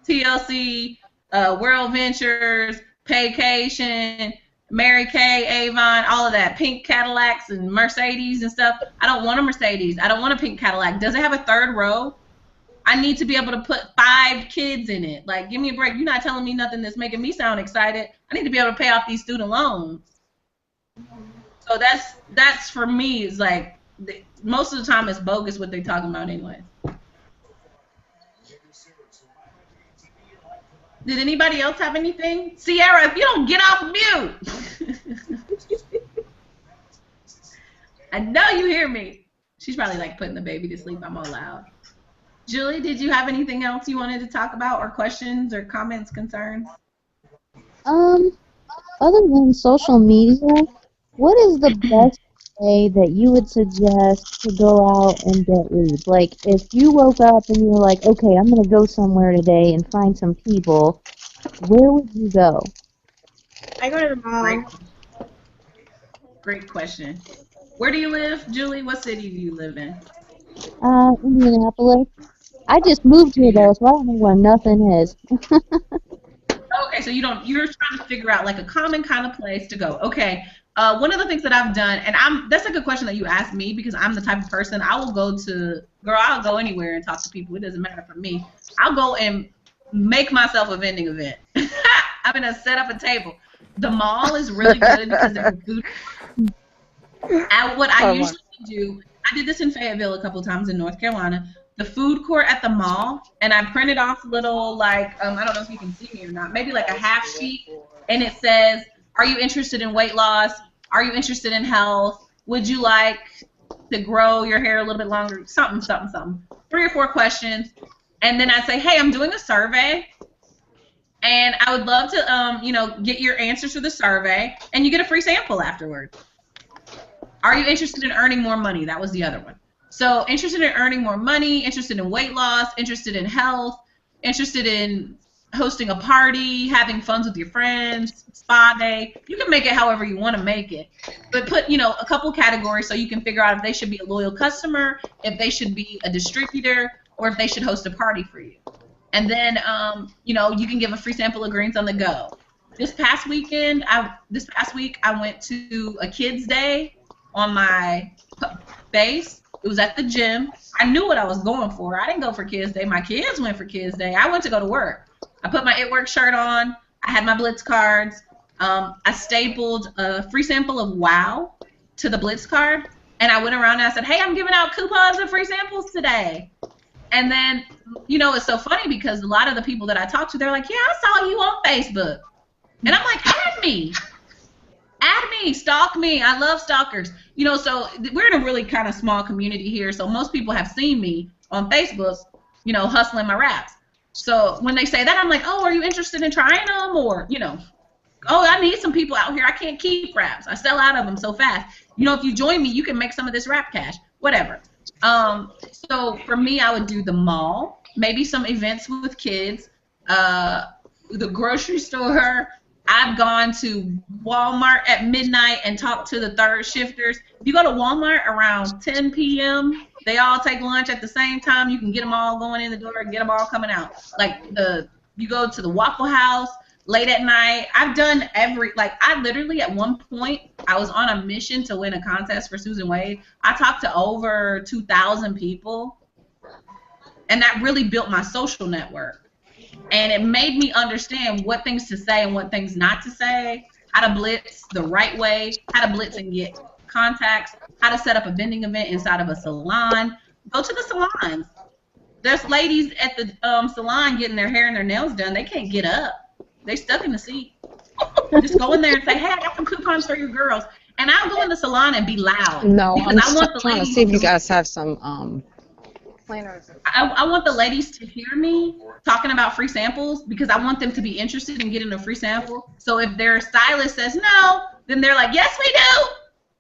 Speaker 2: TLC, World Ventures, Paycation, Mary Kay, Avon, all of that. Pink Cadillacs and Mercedes and stuff. I don't want a Mercedes. I don't want a pink Cadillac. Does it have a third row? I need to be able to put 5 kids in it. Like, give me a break. You're not telling me nothing that's making me sound excited. I need to be able to pay off these student loans. So that's for me, is like, most of the time it's bogus what they're talking about anyway. Did anybody else have anything? Sierra, if you don't get off mute. I know you hear me. She's probably like putting the baby to sleep. I'm all loud. Julie, did you have anything else you wanted to talk about, or questions or comments, concerns?
Speaker 1: Other than social media, what is the best way that you would suggest to go out and get leads? Like, if you woke up and you were like, okay, I'm going to go somewhere today and find some people, where would you go?
Speaker 8: I go to the mall.
Speaker 2: Great question. Where do you live, Julie? What city do you live in?
Speaker 1: Indianapolis. I just moved here though, so I don't know where nothing is.
Speaker 2: Okay, so you're trying to figure out like a common kind of place to go. Okay. One of the things that I've done, and that's a good question that you asked me, because I'm the type of person, I'll go anywhere and talk to people. It doesn't matter for me. I'll go and make myself a vending event. I'm going to set up a table. The mall is really good because there's food. What I usually do, I did this in Fayetteville a couple times in North Carolina, the food court at the mall, and I printed off little, like, I don't know if you can see me or not, maybe like a half sheet, and it says, are you interested in weight loss? Are you interested in health? Would you like to grow your hair a little bit longer? Something, something, something. 3 or 4 questions. And then I say, hey, I'm doing a survey, and I would love to, get your answers to the survey, and you get a free sample afterwards. Are you interested in earning more money? That was the other one. So interested in earning more money, interested in weight loss, interested in health, interested in hosting a party, having fun with your friends, spa day. You can make it however you want to make it. But put, a couple categories so you can figure out if they should be a loyal customer, if they should be a distributor, or if they should host a party for you. And then, you can give a free sample of greens on the go. This past week, I went to a kids' day on my base. It was at the gym. I knew what I was going for. I didn't go for Kids Day. My kids went for Kids Day. I went to go to work. I put my It Works shirt on. I had my Blitz cards. I stapled a free sample of WOW to the Blitz card, and I went around and I said, hey, I'm giving out coupons and free samples today. And then, it's so funny because a lot of the people that I talked to, they're like, yeah, I saw you on Facebook. And I'm like, add me. Add me, stalk me. I love stalkers. So we're in a really kind of small community here, so most people have seen me on Facebook, hustling my wraps. So when they say that, I'm like, oh, are you interested in trying them? Or, oh, I need some people out here. I can't keep wraps. I sell out of them so fast. If you join me, you can make some of this wrap cash, whatever. So for me, I would do the mall, maybe some events with kids, the grocery store. I've gone to Walmart at midnight and talked to the third shifters. If you go to Walmart around 10 p.m., they all take lunch at the same time. You can get them all going in the door and get them all coming out. You go to the Waffle House late at night. I've done I literally at one point, I was on a mission to win a contest for Susan Wade. I talked to over 2,000 people, and that really built my social network. And it made me understand what things to say and what things not to say, how to blitz the right way, how to blitz and get contacts, how to set up a vending event inside of a salon. Go to the salons. There's ladies at the salon getting their hair and their nails done. They can't get up. They stuck in the seat. Just go in there and say, hey, I got some coupons for your girls. And I'll go in the salon and be loud.
Speaker 9: No, I'm trying to see if you guys have some
Speaker 2: I want the ladies to hear me talking about free samples because I want them to be interested in getting a free sample. So if their stylist says no, then they're like, yes, we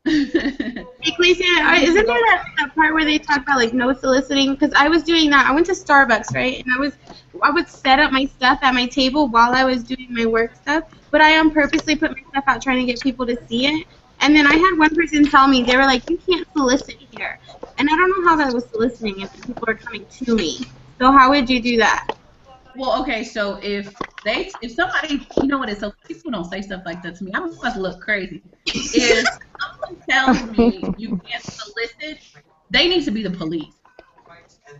Speaker 2: do.
Speaker 8: Ecclesia, isn't there that part where they talk about no soliciting? Because I was doing that. I went to Starbucks, right? And I would set up my stuff at my table while I was doing my work stuff. But I purposely put my stuff out trying to get people to see it. And then I had one person tell me, they were like, you can't solicit here. And I don't know how that was soliciting if people are coming to me. So how would you do that?
Speaker 2: Well, okay, so if somebody, what it's so people don't say stuff like that to me. I must look crazy. If someone tells me you can't solicit, they need to be the police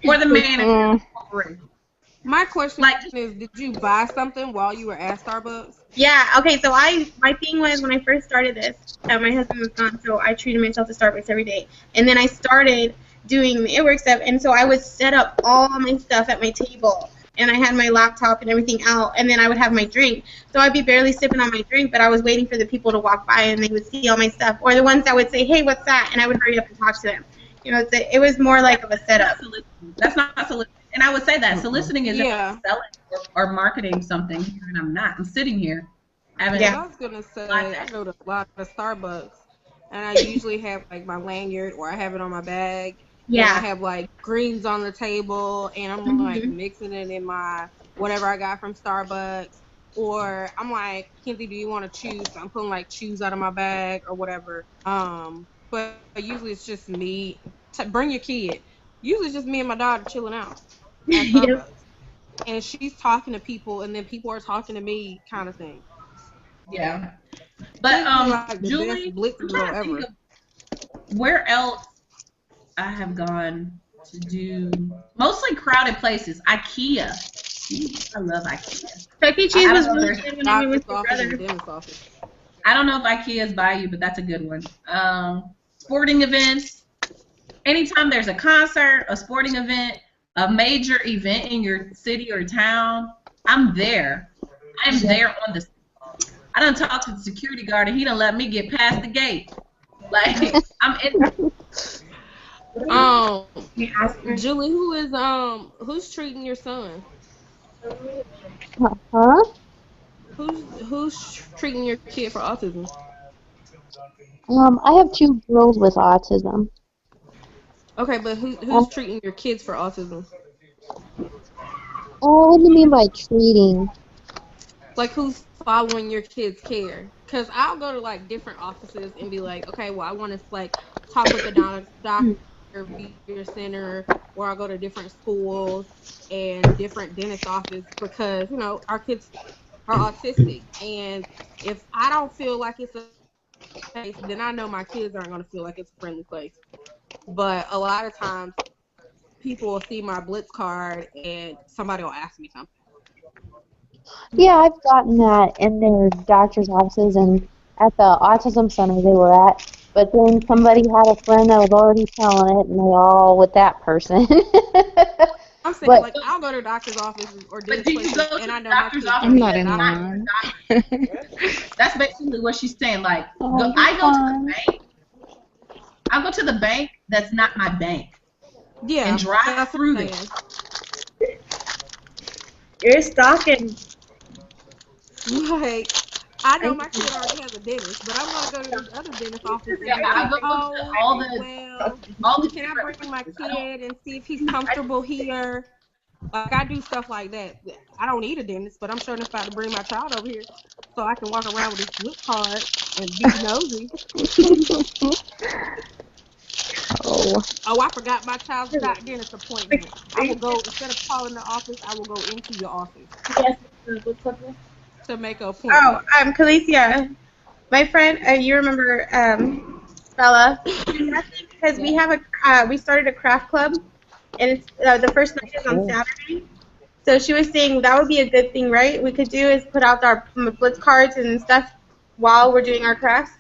Speaker 2: or the manager.
Speaker 7: My question is, did you buy something while you were at Starbucks?
Speaker 8: Yeah, okay, so my thing was when I first started this, my husband was gone, so I treated myself to Starbucks every day. And then I started doing the It Works stuff, and so I would set up all my stuff at my table. and I had my laptop and everything out, and then I would have my drink. So I'd be barely sipping on my drink, but I was waiting for the people to walk by, and they would see all my stuff. Or the ones that would say, hey, what's that? And I would hurry up and talk to them. You know, it was more like of a setup.
Speaker 2: That's not soliciting. And I would say that soliciting is
Speaker 7: Yeah.
Speaker 2: if I'm selling or marketing something here, and I'm not. I'm sitting here having.
Speaker 8: Yeah.
Speaker 7: I was gonna say I go to a lot of Starbucks, and I usually have like my lanyard or I have it on my bag. And I
Speaker 8: Yeah.
Speaker 7: have like greens on the table, and I'm like mixing it in my whatever I got from Starbucks. Or I'm like, Kenzie, do you want to choose? So I'm pulling like chews out of my bag or whatever. But usually it's just me. Bring your kid. Usually it's just me and my daughter chilling out at Starbucks. And she's talking to people, and then people are talking to me, kind of thing.
Speaker 2: Yeah. But
Speaker 7: like the
Speaker 2: Julie,
Speaker 7: best blitz
Speaker 2: I'm
Speaker 7: girl
Speaker 2: trying to think
Speaker 7: ever.
Speaker 2: of where else I have gone to do mostly crowded places. IKEA. I love IKEA.
Speaker 8: Chuck E. Cheese
Speaker 2: I
Speaker 8: was
Speaker 2: don't know
Speaker 8: really
Speaker 2: if
Speaker 8: good when I went
Speaker 7: Doctor's
Speaker 8: with
Speaker 7: office
Speaker 8: my
Speaker 7: and
Speaker 8: brother.
Speaker 7: dentist's office.
Speaker 2: I don't know if IKEA is by you, but that's a good one. Sporting events. Anytime there's a concert, a sporting event, a major event in your city or town, I'm there. I'm there on the. I done talked to the security guard and he done let me get past the gate. Like I'm in.
Speaker 7: Julie, who's treating your son?
Speaker 1: Huh?
Speaker 7: Who's treating your kid for autism?
Speaker 1: I have 2 girls with autism.
Speaker 7: Okay, but who's treating your kids for autism?
Speaker 1: Oh, what do you mean by treating?
Speaker 7: Like, who's following your kids' care? Because I'll go to, like, different offices and be like, okay, well, I want to, like, talk with the doctor, be your center, or I'll go to different schools and different dentist offices because, you know, our kids are autistic. And if I don't feel like it's a place, then I know my kids aren't going to feel like it's a friendly place. But a lot of times, people will see my Blitz card and somebody will ask me something.
Speaker 1: Yeah, I've gotten that in their doctor's offices and at the autism center they were at. But then somebody had a friend that was already telling it, and they all with that person.
Speaker 7: I'm saying,
Speaker 1: But-
Speaker 7: like, I'll go to doctor's offices or
Speaker 2: But
Speaker 7: dentist
Speaker 2: do you
Speaker 7: places,
Speaker 2: go to
Speaker 7: and I
Speaker 2: the
Speaker 7: know my
Speaker 2: doctor's
Speaker 7: kids
Speaker 2: office?
Speaker 9: I'm not
Speaker 7: are
Speaker 9: in
Speaker 7: not
Speaker 9: line.
Speaker 2: That's basically what she's saying. Like,
Speaker 1: Oh,
Speaker 2: I go to
Speaker 1: fun.
Speaker 2: the bank. I go to the bank that's not my bank
Speaker 7: Yeah,
Speaker 2: and drive
Speaker 7: that's what
Speaker 2: through
Speaker 7: I'm
Speaker 2: there.
Speaker 7: saying.
Speaker 8: You're stalking.
Speaker 7: Like, I know my kid already has a dentist, but I'm gonna go to the other dentist office and
Speaker 2: Yeah,
Speaker 7: be
Speaker 2: I
Speaker 7: like,
Speaker 2: go to
Speaker 7: oh,
Speaker 2: all the
Speaker 7: can I bring my kid and see if he's comfortable here? Like, I do stuff like that. I don't need a dentist, but I'm sure enough to bring my child over here so I can walk around with his Blitz card and be nosy. Oh, I forgot my child's dentist appointment. I will go, instead of calling the office, I will go into your office
Speaker 8: Yes.
Speaker 7: to make an appointment.
Speaker 8: Oh, Calicia, my friend, you remember Bella? Because we have we started a craft club, and it's the first night is on Saturday. So she was saying that would be a good thing, right? We could do is put out our Blitz cards and stuff while we're doing our crafts.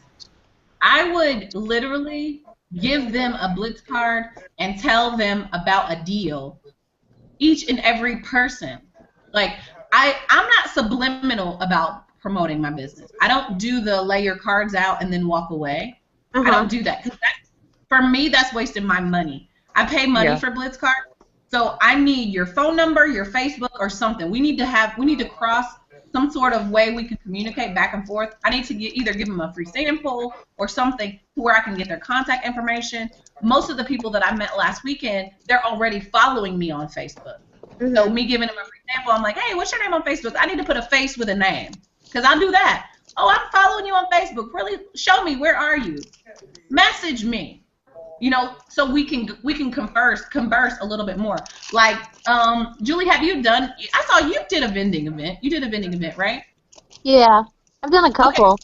Speaker 2: I would literally give them a Blitz card and tell them about a deal. Each and every person. Like, I'm not subliminal about promoting my business. I don't do the lay your cards out and then walk away. I don't do that. 'Cause for me, that's wasting my money. I pay money for Blitz cards. So I need your phone number, your Facebook, or something. We need to cross some sort of way we can communicate back and forth. I need to either give them a free sample or something to where I can get their contact information. Most of the people that I met last weekend, they're already following me on Facebook. So me giving them a free sample, I'm like, hey, what's your name on Facebook? I need to put a face with a name because I'll do that. Oh, I'm following you on Facebook. Really, show me, where are you? Message me. You know, so we can converse a little bit more. Like, Julie, have you done? I saw you did a vending event. You did a vending event, right?
Speaker 1: Yeah, I've done a couple.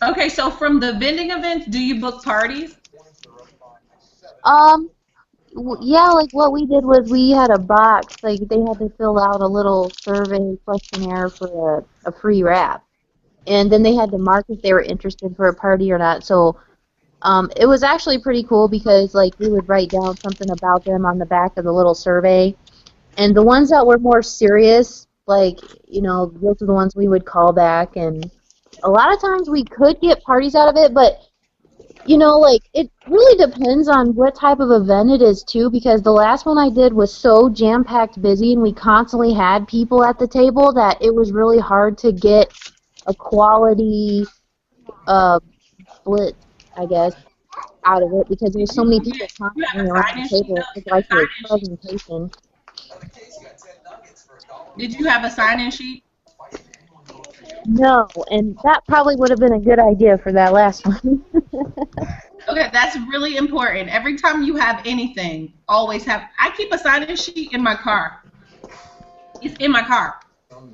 Speaker 2: Okay, so from the vending events, do you book parties?
Speaker 1: Yeah, like what we did was we had a box, like they had to fill out a little survey questionnaire for a free wrap. And then they had to mark if they were interested for a party or not. So it was actually pretty cool because like we would write down something about them on the back of the little survey. And the ones that were more serious, like, those are the ones we would call back. And a lot of times we could get parties out of it, but, it really depends on what type of event it is, too, because the last one I did was so jam-packed busy and we constantly had people at the table that it was really hard to get a quality split, I guess, out of it because there's so many people constantly around the table. It's like a presentation.
Speaker 2: Did you have a sign-in sheet?
Speaker 1: No, and that probably would have been a good idea for that last one.
Speaker 2: Okay, that's really important. Every time you have anything, always have. I keep a sign-in sheet in my car. It's in my car.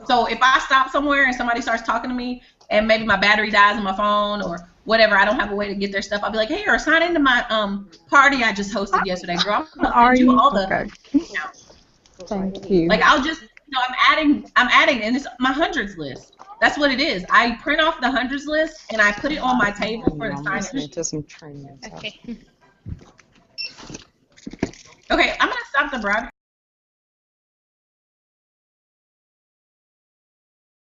Speaker 2: So if I stop somewhere and somebody starts talking to me, and maybe my battery dies on my phone or whatever, I don't have a way to get their stuff, I'll be like, hey, or sign into my party I just hosted yesterday, girl.
Speaker 9: Are you?
Speaker 2: all the.
Speaker 9: Okay. Thank you.
Speaker 2: Like I'll just, I'm adding, and it's my hundreds list. That's what it is. I print off the hundreds list and I put it on my table for the
Speaker 9: I'm
Speaker 2: sign-in
Speaker 9: listening
Speaker 2: sheet.
Speaker 9: to some training.
Speaker 8: Okay.
Speaker 2: Okay, I'm gonna stop the broadcast.